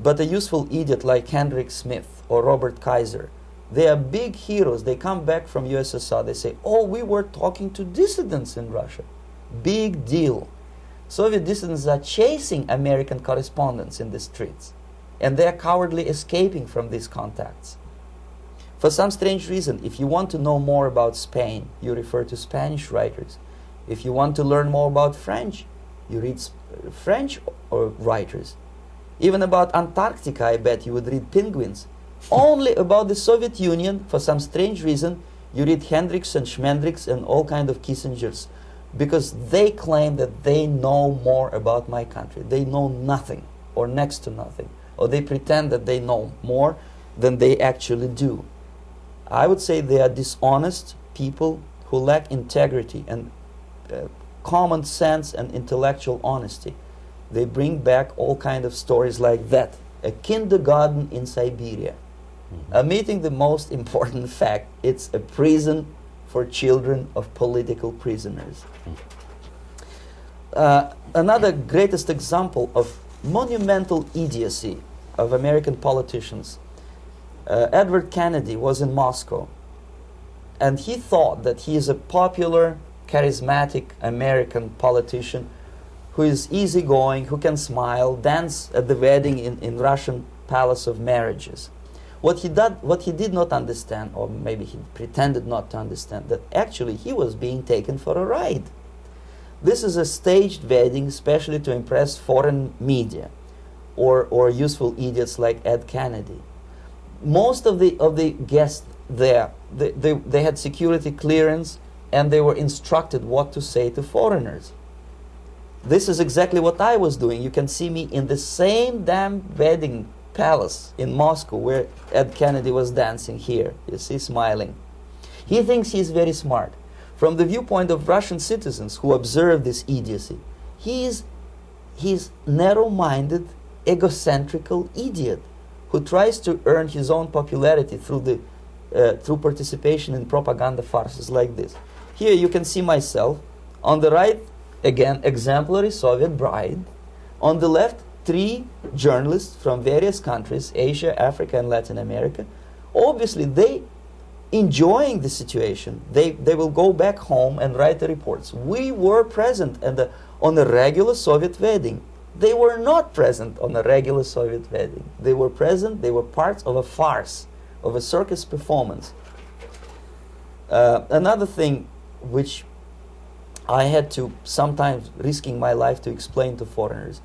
But a useful idiot like Hendrik Smith or Robert Kaiser, they are big heroes. They come back from USSR. They say, oh, we were talking to dissidents in Russia. Big deal. Soviet dissidents are chasing American correspondents in the streets, and they are cowardly escaping from these contacts. For some strange reason, if you want to know more about Spain, you refer to Spanish writers. If you want to learn more about French, you read French writers. Even about Antarctica, I bet you would read Penguins. Only about the Soviet Union, for some strange reason, you read Hendricks and Schmendricks and all kind of Kissingers, because they claim that they know more about my country. They know nothing, or next to nothing, or they pretend that they know more than they actually do. I would say they are dishonest people who lack integrity and common sense and intellectual honesty. They bring back all kind of stories like that. A kindergarten in Siberia. Omitting the most important fact, it's a prison for children of political prisoners. Another greatest example of monumental idiocy of American politicians. Edward Kennedy was in Moscow, and he thought that he is a popular, charismatic American politician who is easygoing, who can smile, dance at the wedding in Russian Palace of Marriages. What he did not understand, or maybe he pretended not to understand, that actually he was being taken for a ride. This is a staged wedding, especially to impress foreign media, or useful idiots like Ed Kennedy. Most of the guests there, they had security clearance, and they were instructed what to say to foreigners. This is exactly what I was doing. You can see me in the same damn wedding palace in Moscow where Ed Kennedy was dancing here. You see, smiling. He thinks he's very smart. From the viewpoint of Russian citizens who observe this idiocy, he's narrow-minded, egocentrical idiot who tries to earn his own popularity through participation in propaganda farces like this. Here you can see myself. On the right, again, exemplary Soviet bride. On the left, 3 journalists from various countries, Asia, Africa, and Latin America. Obviously, they enjoying the situation. They will go back home and write the reports. We were present on a regular Soviet wedding. They were not present on a regular Soviet wedding. They were present, they were parts of a farce, of a circus performance. Another thing which I had to sometimes risking my life to explain to foreigners.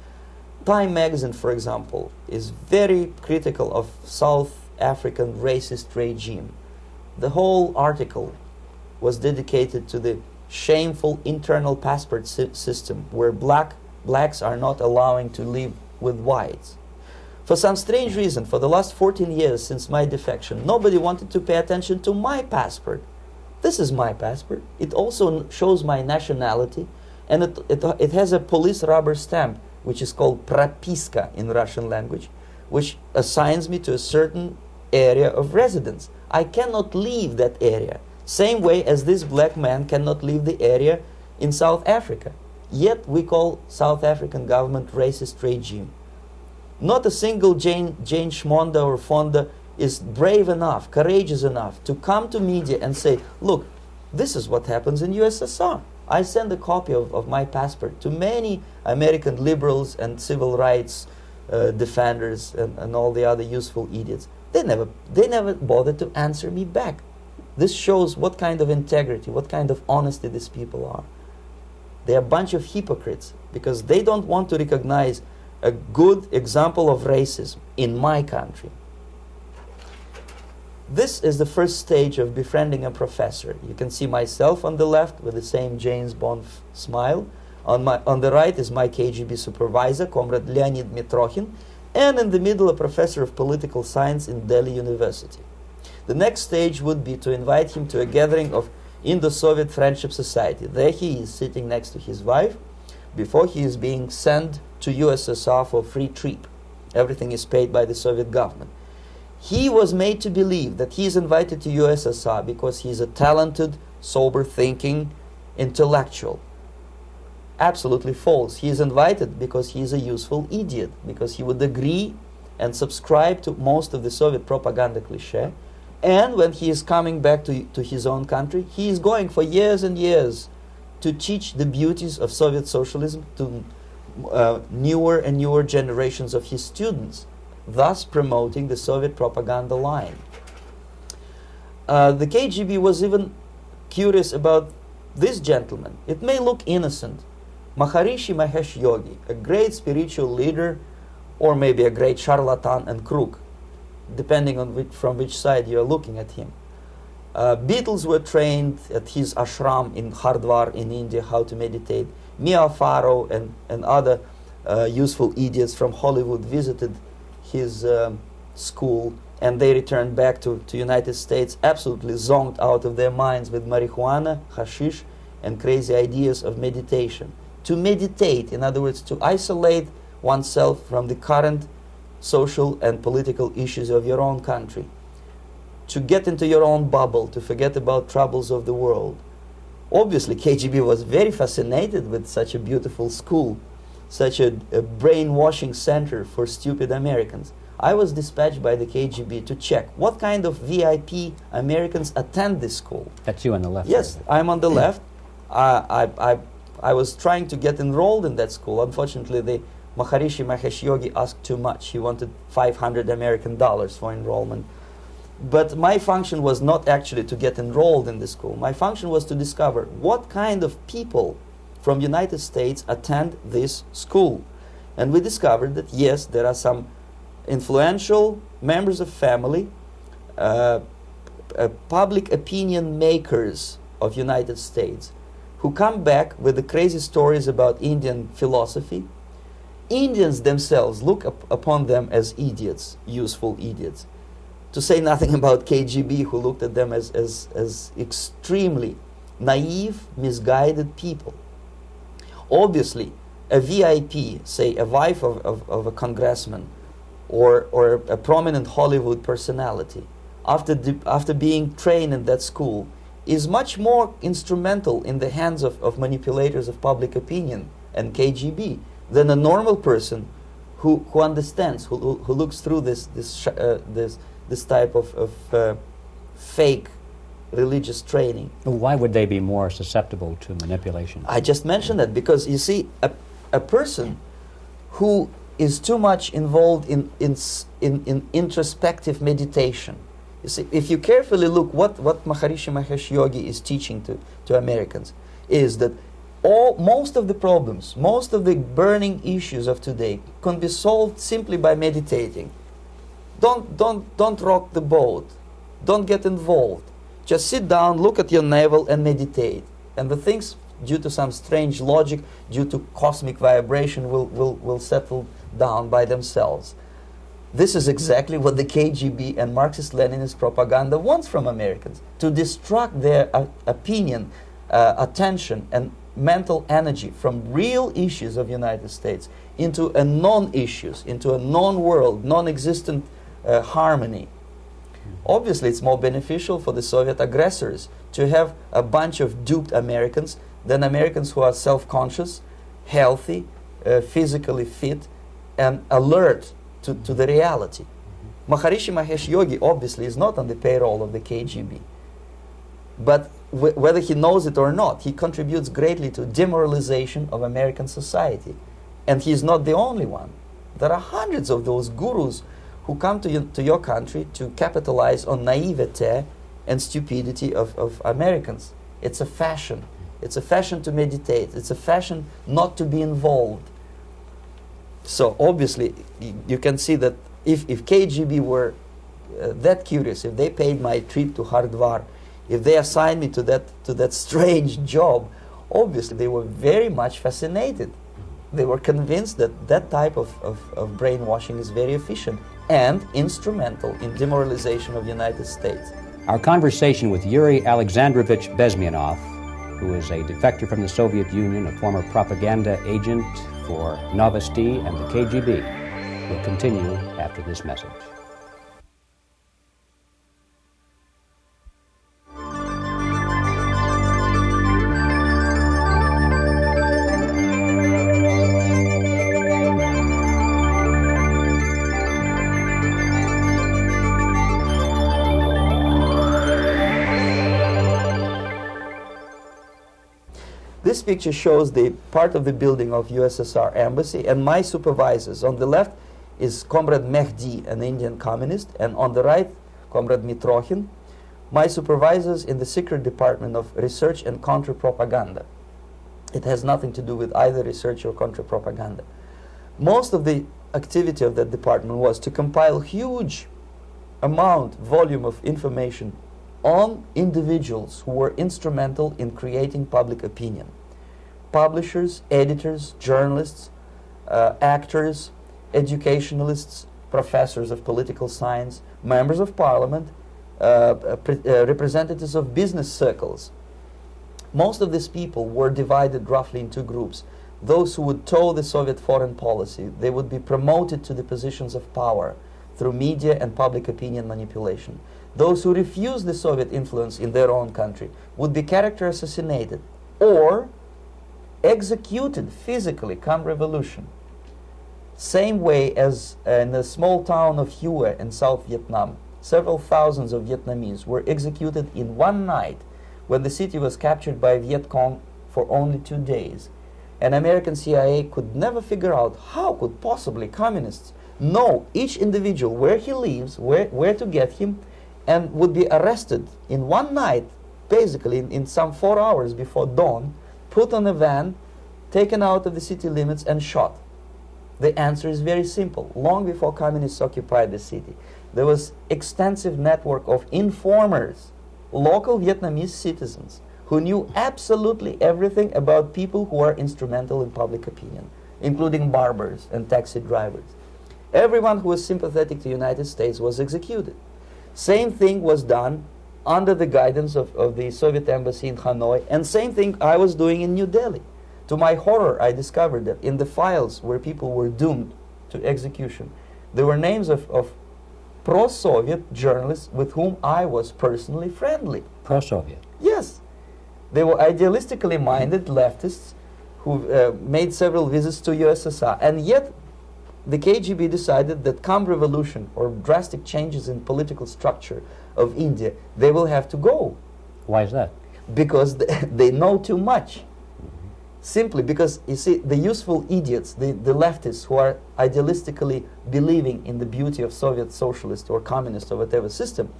Time magazine, for example, is very critical of South African racist regime. The whole article was dedicated to the shameful internal passport system where blacks are not allowing to live with whites. For some strange reason, for the last 14 years since my defection, nobody wanted to pay attention to my passport. This is my passport. It also shows my nationality, and it has a police rubber stamp, which is called propiska in Russian language, which assigns me to a certain area of residence. I cannot leave that area, same way as this black man cannot leave the area in South Africa. Yet we call South African government racist regime. Not a single Jane Schmonda or Fonda is brave enough, courageous enough to come to media and say, look, this is what happens in USSR. I send a copy of my passport to many American liberals and civil rights defenders and all the other useful idiots. They never bothered to answer me back. This shows what kind of integrity, what kind of honesty these people are. They are a bunch of hypocrites because they don't want to recognize a good example of racism in my country. This is the first stage of befriending a professor. You can see myself on the left with the same James Bond smile. On the right is my KGB supervisor, Comrade Leonid Mitrokhin, and in the middle a professor of political science in Delhi University. The next stage would be to invite him to a gathering of Indo-Soviet Friendship Society. There he is sitting next to his wife before he is being sent to USSR for a free trip. Everything is paid by the Soviet government. He was made to believe that he is invited to USSR because he is a talented, sober-thinking intellectual. Absolutely false. He is invited because he is a useful idiot, because he would agree and subscribe to most of the Soviet propaganda cliché. And when he is coming back to his own country, he is going for years and years to teach the beauties of Soviet socialism to newer and newer generations of his students, thus promoting the Soviet propaganda line. The KGB was even curious about this gentleman. It may look innocent. Maharishi Mahesh Yogi, a great spiritual leader, or maybe a great charlatan and crook, depending on from which side you are looking at him. Beatles were trained at his ashram in Hardwar in India how to meditate. Mia Farrow and other useful idiots from Hollywood visited his school, and they returned back to United States absolutely zonked out of their minds with marijuana, hashish, and crazy ideas of meditation. To meditate, in other words, to isolate oneself from the current social and political issues of your own country. To get into your own bubble, to forget about troubles of the world. Obviously, KGB was very fascinated with such a beautiful school, such a brainwashing center for stupid Americans. I was dispatched by the KGB to check what kind of VIP Americans attend this school. That's you on the left. Yes, I'm on the left. I was trying to get enrolled in that school. Unfortunately, the Maharishi Mahesh Yogi asked too much. He wanted $500 American for enrollment. But my function was not actually to get enrolled in the school. My function was to discover what kind of people from United States attend this school. And we discovered that, yes, there are some influential members of family, public opinion makers of United States, who come back with the crazy stories about Indian philosophy. Indians themselves look upon them as idiots, useful idiots. To say nothing about KGB, who looked at them as extremely naive, misguided people. Obviously, a VIP, say a wife of a congressman, or a prominent Hollywood personality, after being trained in that school, is much more instrumental in the hands of manipulators of public opinion and KGB than a normal person who understands, who looks through this type of fake religious training. Why would they be more susceptible to manipulation? I just mentioned that because, you see, a person who is too much involved in introspective meditation. You see, if you carefully look what Maharishi Mahesh Yogi is teaching to Americans, is that most of the problems, most of the burning issues of today can be solved simply by meditating. Don't rock the boat. Don't get involved. Just sit down, look at your navel, and meditate. And the things, due to some strange logic, due to cosmic vibration, will settle down by themselves. This is exactly what the KGB and Marxist-Leninist propaganda wants from Americans, to distract their opinion, attention, and mental energy from real issues of United States into a non-issues, into a non-world, non-existent harmony. Obviously, it's more beneficial for the Soviet aggressors to have a bunch of duped Americans than Americans who are self-conscious, healthy, physically fit, and alert to the reality. Maharishi Mahesh Yogi obviously is not on the payroll of the KGB. But whether he knows it or not, he contributes greatly to demoralization of American society. And he's not the only one. There are hundreds of those gurus who come to your country to capitalize on naivete and stupidity of Americans. It's a fashion. It's a fashion to meditate. It's a fashion not to be involved. So obviously, you can see that if KGB were that curious, if they paid my trip to Hardwar, if they assigned me to that strange job, obviously they were very much fascinated. They were convinced that that type of brainwashing is very efficient and instrumental in demoralization of the United States. Our conversation with Yuri Alexandrovich Bezmenov, who is a defector from the Soviet Union, a former propaganda agent for Novosti and the KGB, will continue after this message. This picture shows the part of the building of USSR embassy and my supervisors. On the left is Comrade Mehdi, an Indian communist, and on the right, Comrade Mitrokhin, my supervisors in the secret department of research and counter-propaganda. It has nothing to do with either research or counter-propaganda. Most of the activity of that department was to compile huge volume of information on individuals who were instrumental in creating public opinion. Publishers, editors, journalists, actors, educationalists, professors of political science, members of parliament, representatives of business circles. Most of these people were divided roughly in two groups. Those who would toe the Soviet foreign policy, they would be promoted to the positions of power through media and public opinion manipulation. Those who refused the Soviet influence in their own country would be character assassinated or executed physically come revolution. Same way as in the small town of Hue in South Vietnam, several thousands of Vietnamese were executed in one night when the city was captured by Viet Cong for only 2 days. And American CIA could never figure out how could possibly communists know each individual, where he lives, where to get him, and would be arrested in one night, basically in some 4 hours before dawn, put on a van, taken out of the city limits and shot. The answer is very simple. Long before communists occupied the city, there was extensive network of informers, local Vietnamese citizens, who knew absolutely everything about people who are instrumental in public opinion, including barbers and taxi drivers. Everyone who was sympathetic to the United States was executed. Same thing was done under the guidance of the Soviet embassy in Hanoi, and same thing I was doing in New Delhi. To my horror, I discovered that in the files where people were doomed to execution, there were names of pro-Soviet journalists with whom I was personally friendly. Pro-Soviet? Yes. They were idealistically minded leftists who made several visits to USSR, and yet the KGB decided that come revolution or drastic changes in political structure of India, they will have to go. Why is that? Because they know too much. Simply because, you see, the useful idiots, the leftists who are idealistically believing in the beauty of Soviet socialist or communist or whatever system,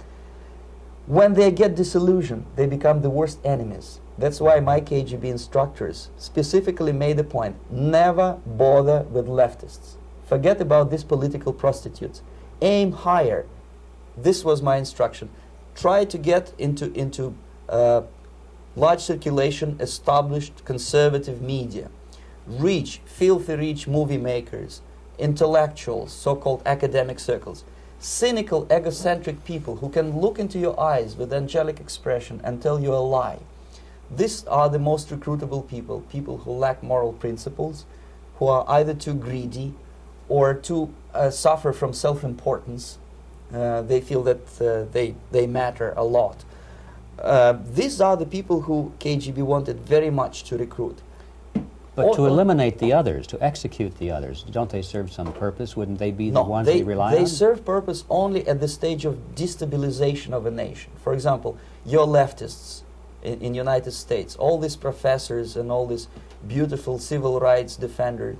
when they get disillusioned, they become the worst enemies. That's why my KGB instructors specifically made a point, never bother with leftists. Forget about these political prostitutes. Aim higher. This was my instruction. Try to get into large circulation, established conservative media. Rich, filthy rich movie makers, intellectuals, so-called academic circles. Cynical, egocentric people who can look into your eyes with angelic expression and tell you a lie. These are the most recruitable people, people who lack moral principles, who are either too greedy or too suffer from self-importance. They feel that they matter a lot. These are the people who KGB wanted very much to recruit. But to eliminate the others, to execute the others, don't they serve some purpose? Wouldn't they be the ones they rely on? They serve purpose only at the stage of destabilization of a nation. For example, your leftists in United States, all these professors and all these beautiful civil rights defenders,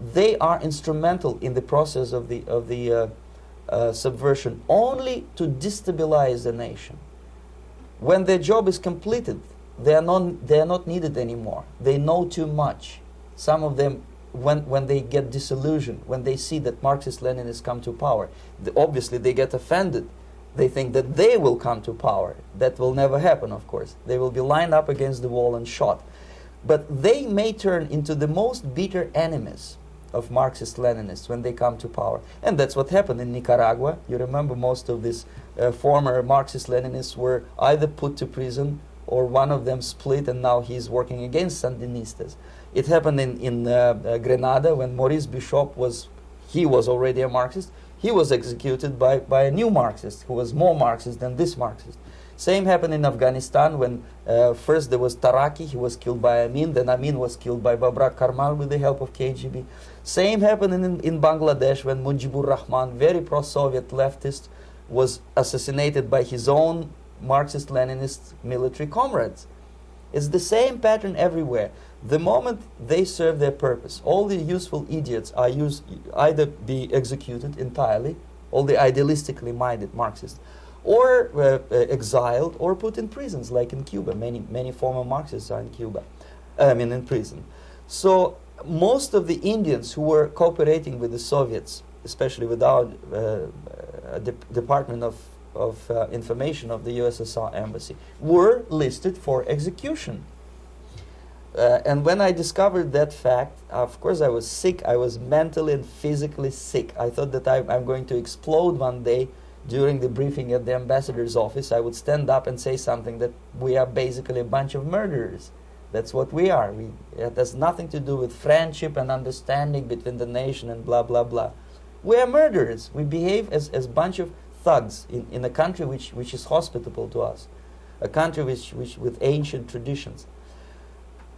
they are instrumental in the process of the subversion only to destabilize the nation. When their job is completed, they are not needed anymore. They know too much. Some of them, when they get disillusioned, when they see that Marxist-Leninists come to power, obviously they get offended. They think that they will come to power. That will never happen, of course. They will be lined up against the wall and shot. But they may turn into the most bitter enemies of Marxist-Leninists when they come to power. And that's what happened in Nicaragua. You remember most of these former Marxist-Leninists were either put to prison or one of them split, and now he's working against Sandinistas. It happened in Grenada when Maurice Bishop was already a Marxist. He was executed by a new Marxist who was more Marxist than this Marxist. Same happened in Afghanistan when first there was Taraki, he was killed by Amin, then Amin was killed by Babrak Karmal with the help of KGB. Same happened in Bangladesh when Mujibur Rahman, very pro-Soviet leftist, was assassinated by his own Marxist-Leninist military comrades. It's the same pattern everywhere. The moment they serve their purpose, all the useful idiots are either be executed entirely, all the idealistically minded Marxists, or exiled, or put in prisons, like in Cuba. Many former Marxists are in Cuba, in prison. So most of the Indians who were cooperating with the Soviets, especially with our Department of Information of the USSR Embassy, were listed for execution. And when I discovered that fact, of course I was sick. I was mentally and physically sick. I thought that I'm going to explode one day during the briefing at the ambassador's office. I would stand up and say something that we are basically a bunch of murderers. That's what we are. It has nothing to do with friendship and understanding between the nation and blah, blah, blah. We are murderers. We behave as a bunch of thugs in a country which is hospitable to us, a country which with ancient traditions.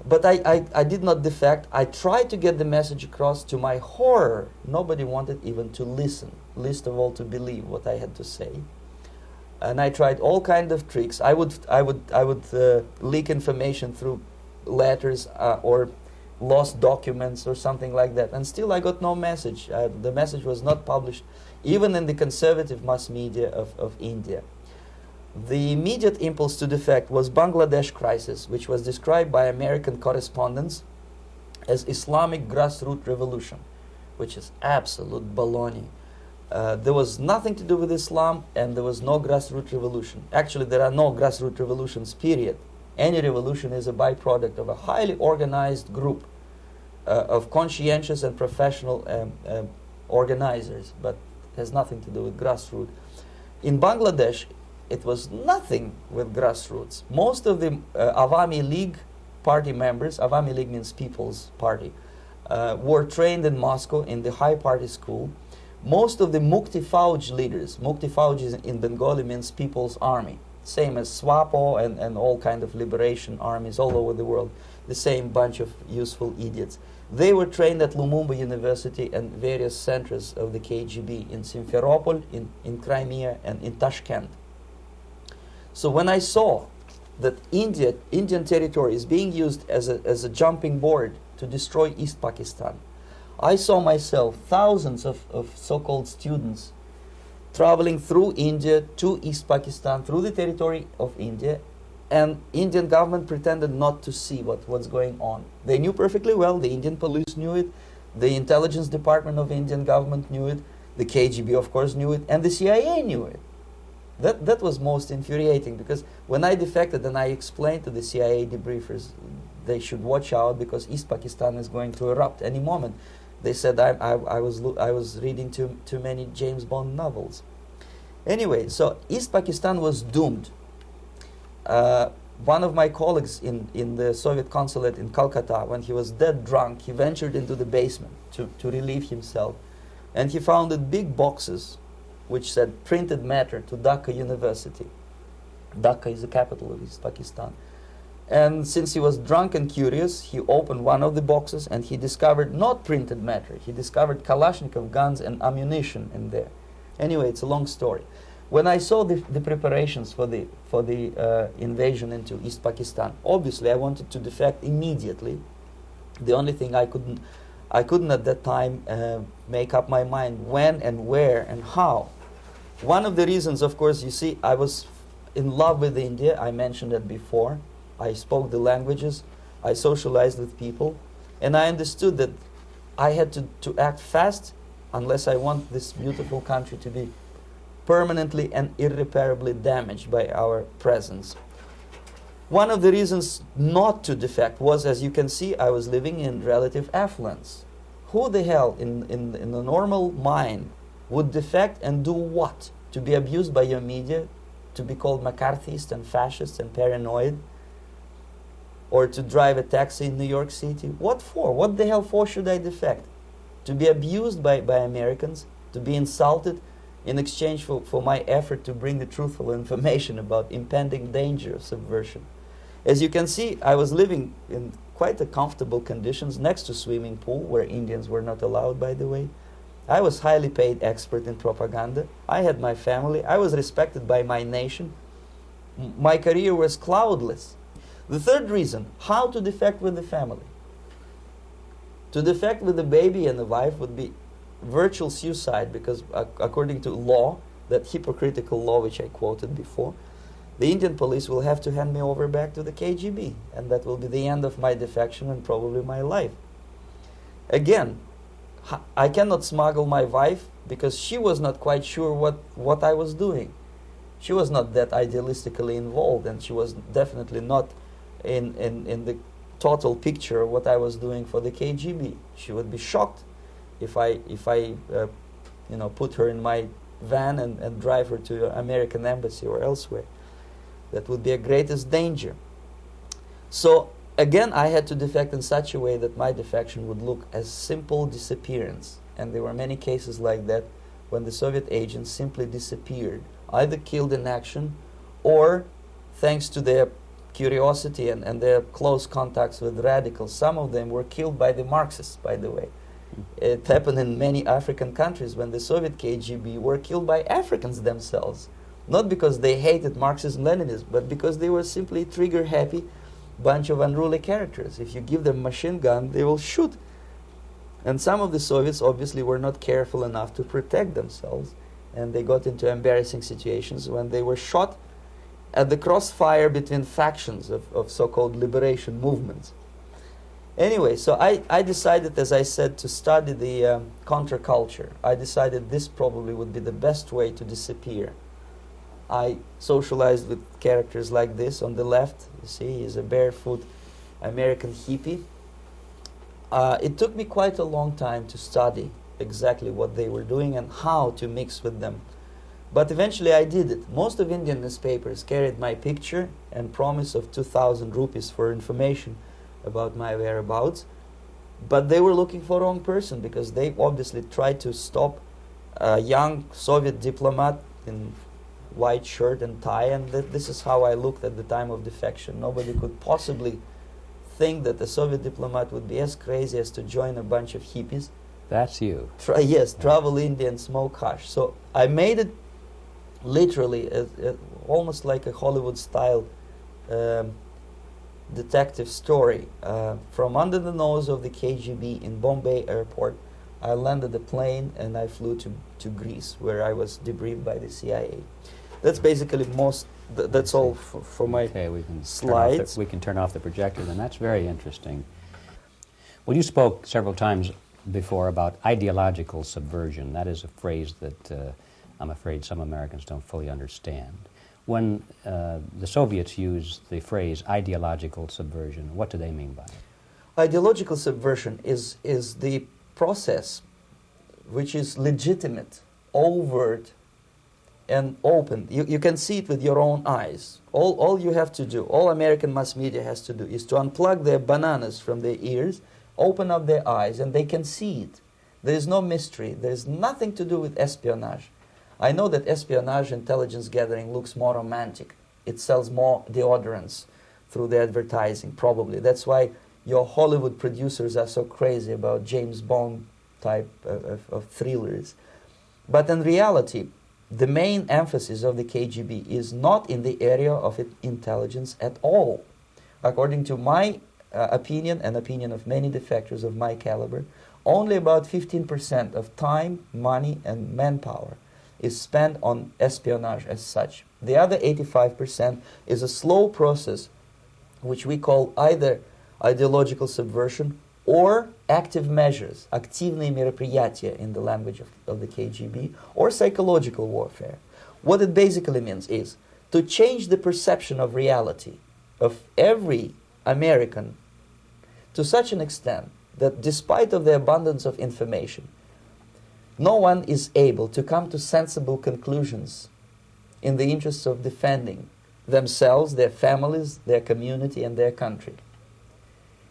But I did not defect. I tried to get the message across. To my horror, nobody wanted even to listen, least of all to believe what I had to say. And I tried all kinds of tricks. I would leak information through letters or lost documents or something like that. And still I got no message. The message was not published, even in the conservative mass media of India. The immediate impulse to defect was Bangladesh crisis, which was described by American correspondents as Islamic grassroots revolution, which is absolute baloney. There was nothing to do with Islam, and there was no grassroots revolution. Actually, there are no grassroots revolutions, period. Any revolution is a byproduct of a highly organized group of conscientious and professional organizers, but has nothing to do with grassroots. In Bangladesh, it was nothing with grassroots. Most of the Awami League party members, Awami League means People's Party, were trained in Moscow in the High Party School. Most of the Mukti Fauj leaders, Mukti Fauj in Bengali means People's Army, same as SWAPO and all kind of liberation armies all over the world, the same bunch of useful idiots. They were trained at Lumumba University and various centers of the KGB in Simferopol, in Crimea, and in Tashkent. So when I saw that Indian territory is being used as a jumping board to destroy East Pakistan, I saw myself thousands of so-called students traveling through India to East Pakistan, through the territory of India, and Indian government pretended not to see what's going on. They knew perfectly well, the Indian police knew it, the intelligence department of the Indian government knew it, the KGB of course knew it, and the CIA knew it. That was most infuriating, because when I defected and I explained to the CIA debriefers they should watch out because East Pakistan is going to erupt any moment, they said I was reading too many James Bond novels. Anyway, so East Pakistan was doomed. One of my colleagues in the Soviet consulate in Calcutta, when he was dead drunk, he ventured into the basement to relieve himself, and he found big boxes which said printed matter to Dhaka University. Dhaka is the capital of East Pakistan. And since he was drunk and curious, he opened one of the boxes and he discovered not printed matter. He discovered Kalashnikov guns and ammunition in there. Anyway, it's a long story. When I saw the preparations for the invasion into East Pakistan, obviously I wanted to defect immediately. The only thing I couldn't at that time make up my mind when and where and how. One of the reasons, of course, you see, I was in love with India. I mentioned it before. I spoke the languages. I socialized with people. And I understood that I had to act fast unless I want this beautiful country to be permanently and irreparably damaged by our presence. One of the reasons not to defect was, as you can see, I was living in relative affluence. Who the hell in a normal mind would defect and do what? To be abused by your media, to be called McCarthyist and fascist and paranoid, or to drive a taxi in New York City? What for? What the hell for should I defect? To be abused by Americans, to be insulted in exchange for my effort to bring the truthful information about impending danger of subversion. As you can see, I was living in quite a comfortable conditions next to swimming pool, where Indians were not allowed, by the way. I was highly paid expert in propaganda. I had my family. I was respected by my nation. My career was cloudless. The third reason, how to defect with the family. To defect with the baby and the wife would be virtual suicide, because according to law, that hypocritical law which I quoted before, the Indian police will have to hand me over back to the KGB, and that will be the end of my defection and probably my life. Again, I cannot smuggle my wife because she was not quite sure what I was doing. She was not that idealistically involved, and she was definitely not in the total picture of what I was doing for the KGB. She would be shocked if I put her in my van and drive her to the American embassy or elsewhere. That would be a greatest danger. So again, I had to defect in such a way that my defection would look as simple disappearance. And there were many cases like that when the Soviet agents simply disappeared, either killed in action or, thanks to their curiosity and their close contacts with radicals, some of them were killed by the Marxists, by the way. It happened in many African countries when the Soviet KGB were killed by Africans themselves. Not because they hated Marxism-Leninism, but because they were simply trigger-happy bunch of unruly characters. If you give them a machine gun, they will shoot. And some of the Soviets obviously were not careful enough to protect themselves, and they got into embarrassing situations when they were shot at the crossfire between factions of so-called liberation movements. Anyway, so I decided, as I said, to study the counterculture. I decided this probably would be the best way to disappear. I socialized with characters like this. On the left, you see, he's a barefoot American hippie. It took me quite a long time to study exactly what they were doing and how to mix with them. But eventually I did it. Most of Indian newspapers carried my picture and promise of 2,000 rupees for information about my whereabouts. But they were looking for the wrong person, because they obviously tried to stop a young Soviet diplomat in white shirt and tie, and this is how I looked at the time of defection. Nobody could possibly think that a Soviet diplomat would be as crazy as to join a bunch of hippies. That's you. Travel India and smoke hash. So I made it literally almost like a Hollywood-style detective story. From under the nose of the KGB in Bombay airport, I landed a plane and I flew to Greece, where I was debriefed by the CIA. That's basically that's all for my slides. We can turn off the projector, then. That's very interesting. Well, you spoke several times before about ideological subversion. That is a phrase that I'm afraid some Americans don't fully understand. When the Soviets use the phrase ideological subversion, what do they mean by it? Ideological subversion is the process which is legitimate, overt, and open. You can see it with your own eyes. All you have to do, all American mass media has to do, is to unplug their bananas from their ears, open up their eyes, and they can see it. There is no mystery. There is nothing to do with espionage. I know that espionage intelligence gathering looks more romantic. It sells more deodorants through the advertising, probably. That's why your Hollywood producers are so crazy about James Bond type of thrillers. But in reality, the main emphasis of the KGB is not in the area of intelligence at all. According to my opinion and opinion of many defectors of my caliber, only about 15% of time, money, and manpower is spent on espionage as such. The other 85% is a slow process which we call either ideological subversion or active measures, активные мероприятия in the language of the KGB, or psychological warfare. What it basically means is to change the perception of reality of every American to such an extent that despite of the abundance of information, no one is able to come to sensible conclusions in the interests of defending themselves, their families, their community, and their country.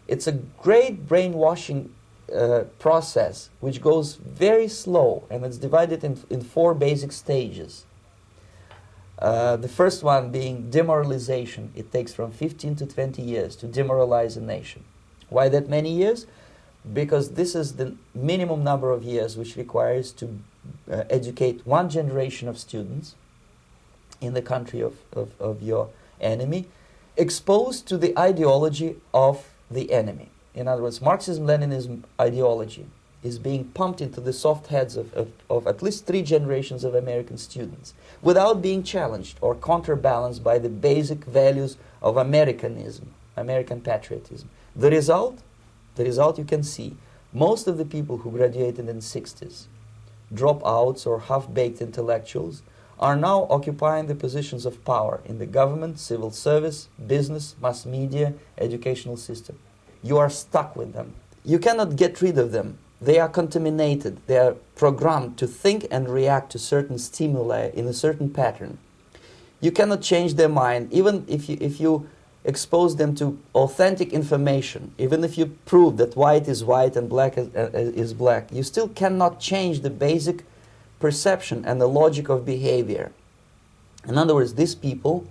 It's a great brainwashing process which goes very slow, and it's divided in 4 basic stages. The first one being demoralization. It takes from 15 to 20 years to demoralize a nation. Why that many years? Because this is the minimum number of years which requires to educate one generation of students in the country of your enemy, exposed to the ideology of the enemy. In other words, Marxism-Leninism ideology is being pumped into the soft heads of at least 3 generations of American students without being challenged or counterbalanced by the basic values of Americanism, American patriotism. The result you can see. Most of the people who graduated in the 60s, dropouts or half-baked intellectuals, are now occupying the positions of power in the government, civil service, business, mass media, educational system. You are stuck with them. You cannot get rid of them. They are contaminated. They are programmed to think and react to certain stimuli in a certain pattern. You cannot change their mind, even if you expose them to authentic information, even if you prove that white is white and black is black. You still cannot change the basic perception and the logic of behavior. In other words, these people,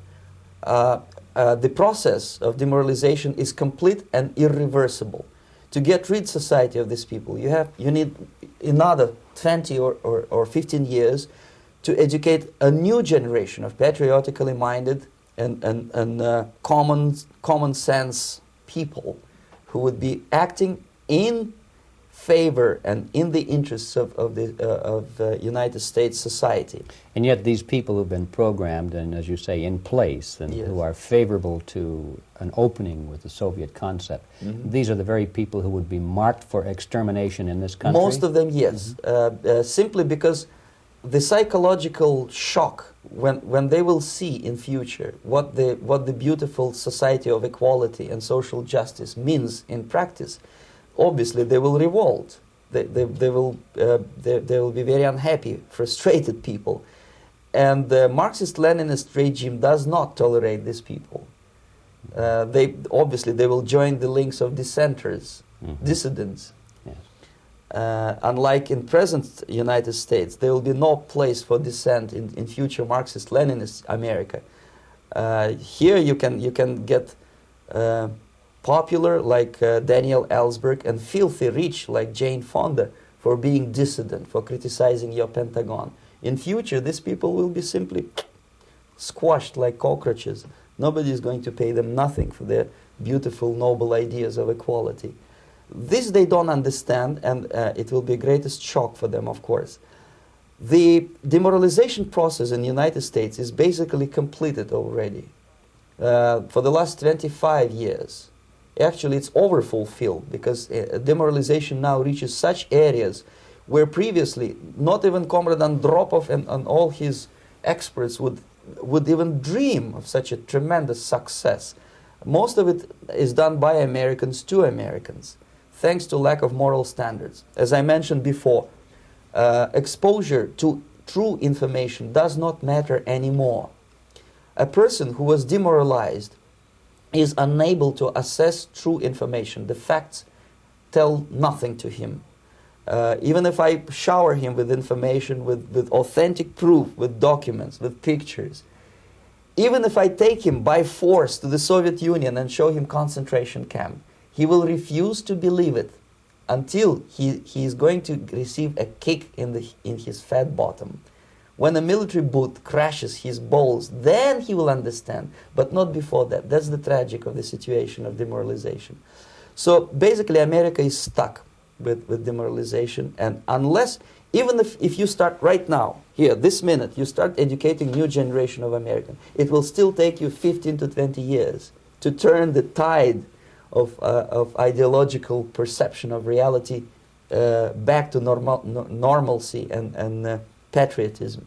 the process of demoralization is complete and irreversible. To get rid society of these people, you need another 20 or 15 years to educate a new generation of patriotically minded and common sense people who would be acting in favor and in the interests of the United States society. And yet these people who've been programmed and, as you say, in place and Yes. who are favorable to an opening with the Soviet concept, these are the very people who would be marked for extermination in this country? Most of them, yes. Simply because the psychological shock when they will see in future what the beautiful society of equality and social justice means in practice, obviously they will revolt. They will be very unhappy, frustrated people. And the Marxist-Leninist regime does not tolerate these people. They will join the links of dissenters, dissidents. Yes. Unlike in present United States, there will be no place for dissent in future Marxist-Leninist America. Here you can get popular like Daniel Ellsberg and filthy rich like Jane Fonda for being dissident, for criticizing your Pentagon. In future, these people will be simply squashed like cockroaches. Nobody is going to pay them nothing for their beautiful, noble ideas of equality. This they don't understand, and it will be a greatest shock for them, of course. The demoralization process in the United States is basically completed already. For the last 25 years. Actually, it's overfulfilled because demoralization now reaches such areas where previously not even Comrade Andropov and all his experts would even dream of such a tremendous success. Most of it is done by Americans to Americans, thanks to lack of moral standards. As I mentioned before, exposure to true information does not matter anymore. A person who was demoralized is unable to assess true information. The facts tell nothing to him. Even if I shower him with information, with authentic proof, with documents, with pictures, even if I take him by force to the Soviet Union and show him concentration camp, he will refuse to believe it until he is going to receive a kick in his fat bottom. When a military boot crashes his balls, then he will understand, but not before that. That's the tragic of the situation of demoralization. So basically America is stuck with demoralization, and unless, even if you start right now, here, this minute, you start educating new generation of Americans, it will still take you 15 to 20 years to turn the tide of ideological perception of reality back to normalcy and patriotism.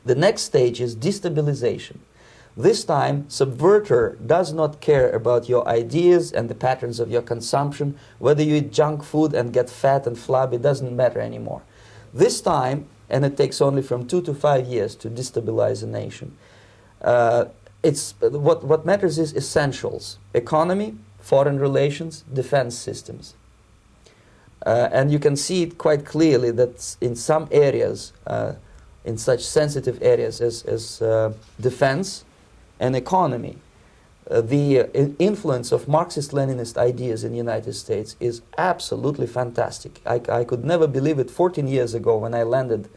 The next stage is destabilization. This time, subverter does not care about your ideas and the patterns of your consumption. Whether you eat junk food and get fat and flabby, it doesn't matter anymore. This time, and it takes only from 2 to 5 years to destabilize a nation, what matters is essentials: economy, foreign relations, defense systems. And you can see it quite clearly that in some areas, in such sensitive areas as defense and economy, the influence of Marxist-Leninist ideas in the United States is absolutely fantastic. I could never believe it 14 years ago when I landed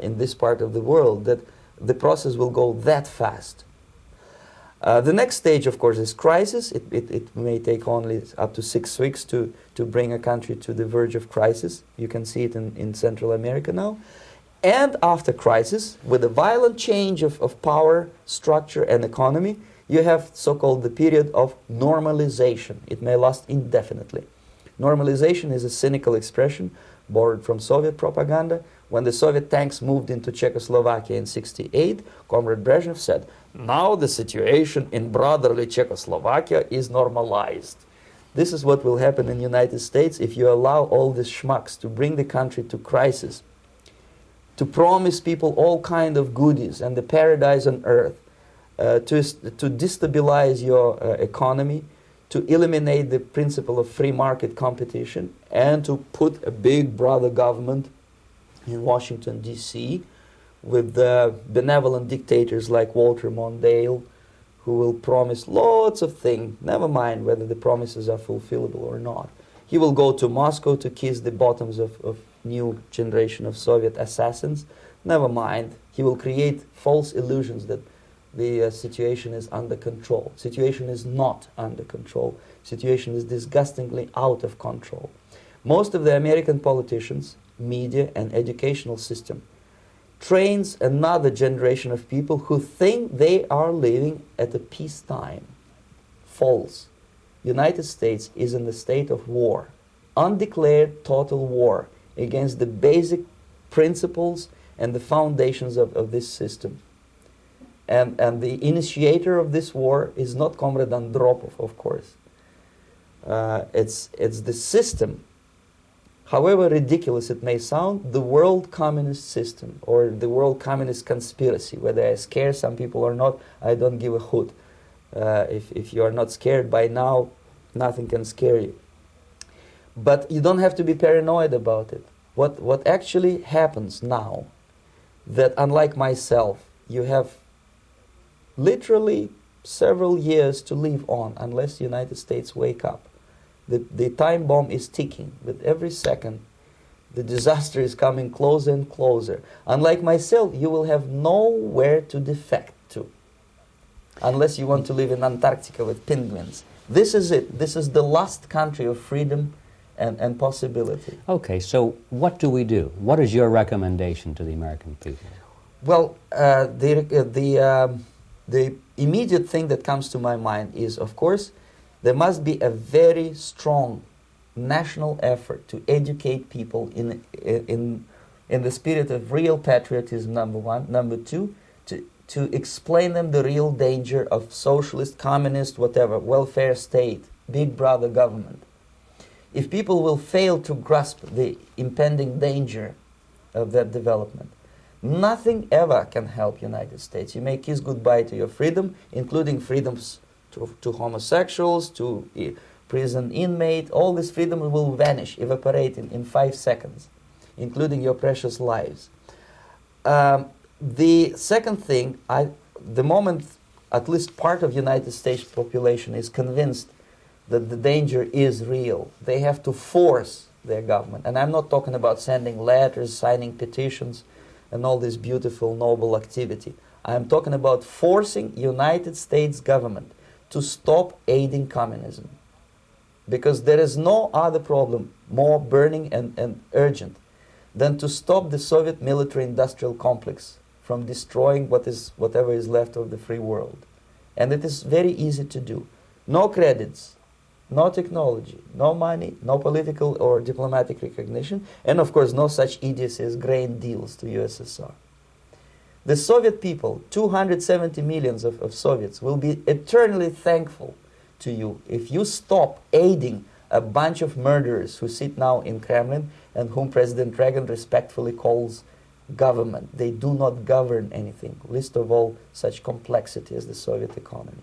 in this part of the world that the process will go that fast. The next stage, of course, is crisis. It may take only up to 6 weeks to bring a country to the verge of crisis. You can see it in Central America now. And after crisis, with a violent change of power, structure, and economy, you have so-called the period of normalization. It may last indefinitely. Normalization is a cynical expression borrowed from Soviet propaganda. When the Soviet tanks moved into Czechoslovakia in '68, Comrade Brezhnev said, "Now the situation in brotherly Czechoslovakia is normalized." This is what will happen in the United States if you allow all these schmucks to bring the country to crisis, to promise people all kind of goodies and the paradise on earth, to destabilize your economy, to eliminate the principle of free market competition, and to put a big brother government in Washington, D.C., with benevolent dictators like Walter Mondale, who will promise lots of things, never mind whether the promises are fulfillable or not. He will go to Moscow to kiss the bottoms of new generation of Soviet assassins, never mind. He will create false illusions that the situation is under control. Situation is not under control. Situation is disgustingly out of control. Most of the American politicians, media, and educational system trains another generation of people who think they are living at a peacetime. False. United States is in the state of war, undeclared total war against the basic principles and the foundations of this system. And the initiator of this war is not Comrade Andropov, of course. It's the system. However ridiculous it may sound, the world communist system or the world communist conspiracy, whether I scare some people or not, I don't give a hoot. If you are not scared by now, nothing can scare you. But you don't have to be paranoid about it. What actually happens now, that unlike myself, you have literally several years to live on unless the United States wake up. The time bomb is ticking. With every second, the disaster is coming closer and closer. Unlike myself, you will have nowhere to defect to, unless you want to live in Antarctica with penguins. This is it. This is the last country of freedom and possibility. Okay, so what do we do? What is your recommendation to the American people? Well, the immediate thing that comes to my mind is, of course, there must be a very strong national effort to educate people in the spirit of real patriotism, number one. Number two, to explain them the real danger of socialist, communist, whatever, welfare state, big brother government. If people will fail to grasp the impending danger of that development, nothing ever can help United States. You may kiss goodbye to your freedom, including freedoms to homosexuals, to prison inmate. All this freedom will vanish, evaporate in 5 seconds, including your precious lives. The second thing, the moment at least part of United States population is convinced that the danger is real, they have to force their government. And I'm not talking about sending letters, signing petitions, and all this beautiful, noble activity. I'm talking about forcing United States government to stop aiding communism. Because there is no other problem more burning and urgent than to stop the Soviet military-industrial complex from destroying whatever is left of the free world. And it is very easy to do. No credits, no technology, no money, no political or diplomatic recognition, and of course no such idiocy as grain deals to USSR. The Soviet people, 270 millions of Soviets, will be eternally thankful to you if you stop aiding a bunch of murderers who sit now in Kremlin and whom President Reagan respectfully calls government. They do not govern anything, least of all such complexity as the Soviet economy.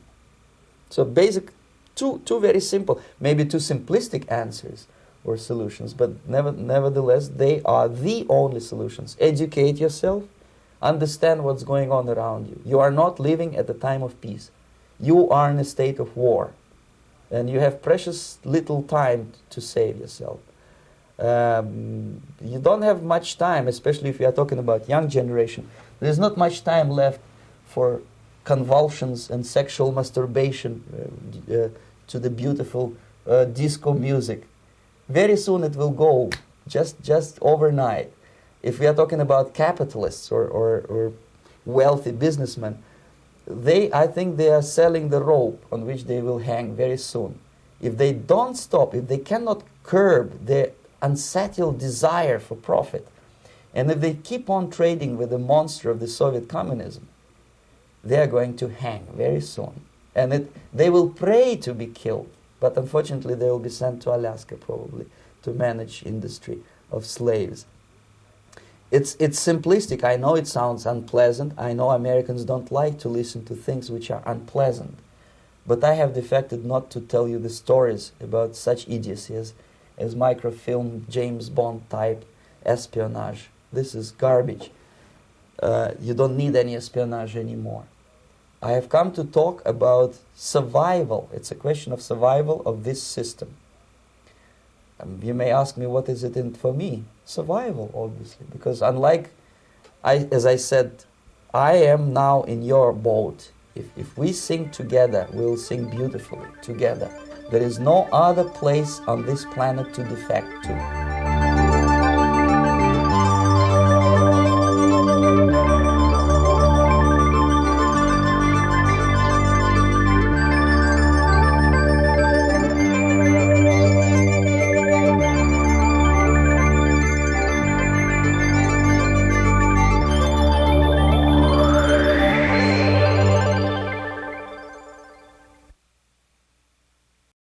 So basic, two very simple, maybe two simplistic answers or solutions, but nevertheless they are the only solutions. Educate yourself, understand what's going on around you. You are not living at the time of peace. You are in a state of war. And you have precious little time to save yourself. You don't have much time, especially if you are talking about young generation. There's not much time left for convulsions and sexual masturbation to the beautiful disco music. Very soon it will go, just overnight. If we are talking about capitalists or wealthy businessmen, I think they are selling the rope on which they will hang very soon. If they don't stop, if they cannot curb their unsettled desire for profit, and if they keep on trading with the monster of the Soviet communism, they are going to hang very soon. And they will pray to be killed, but unfortunately they will be sent to Alaska probably to manage industry of slaves. It's simplistic. I know it sounds unpleasant. I know Americans don't like to listen to things which are unpleasant. But I have defected not to tell you the stories about such idiocy as microfilm, James Bond type espionage. This is garbage. You don't need any espionage anymore. I have come to talk about survival. It's a question of survival of this system. You may ask me, what is it in for me? Survival, obviously, because unlike, as I said, I am now in your boat. If we sing together, we'll sing beautifully together. There is no other place on this planet to defect to.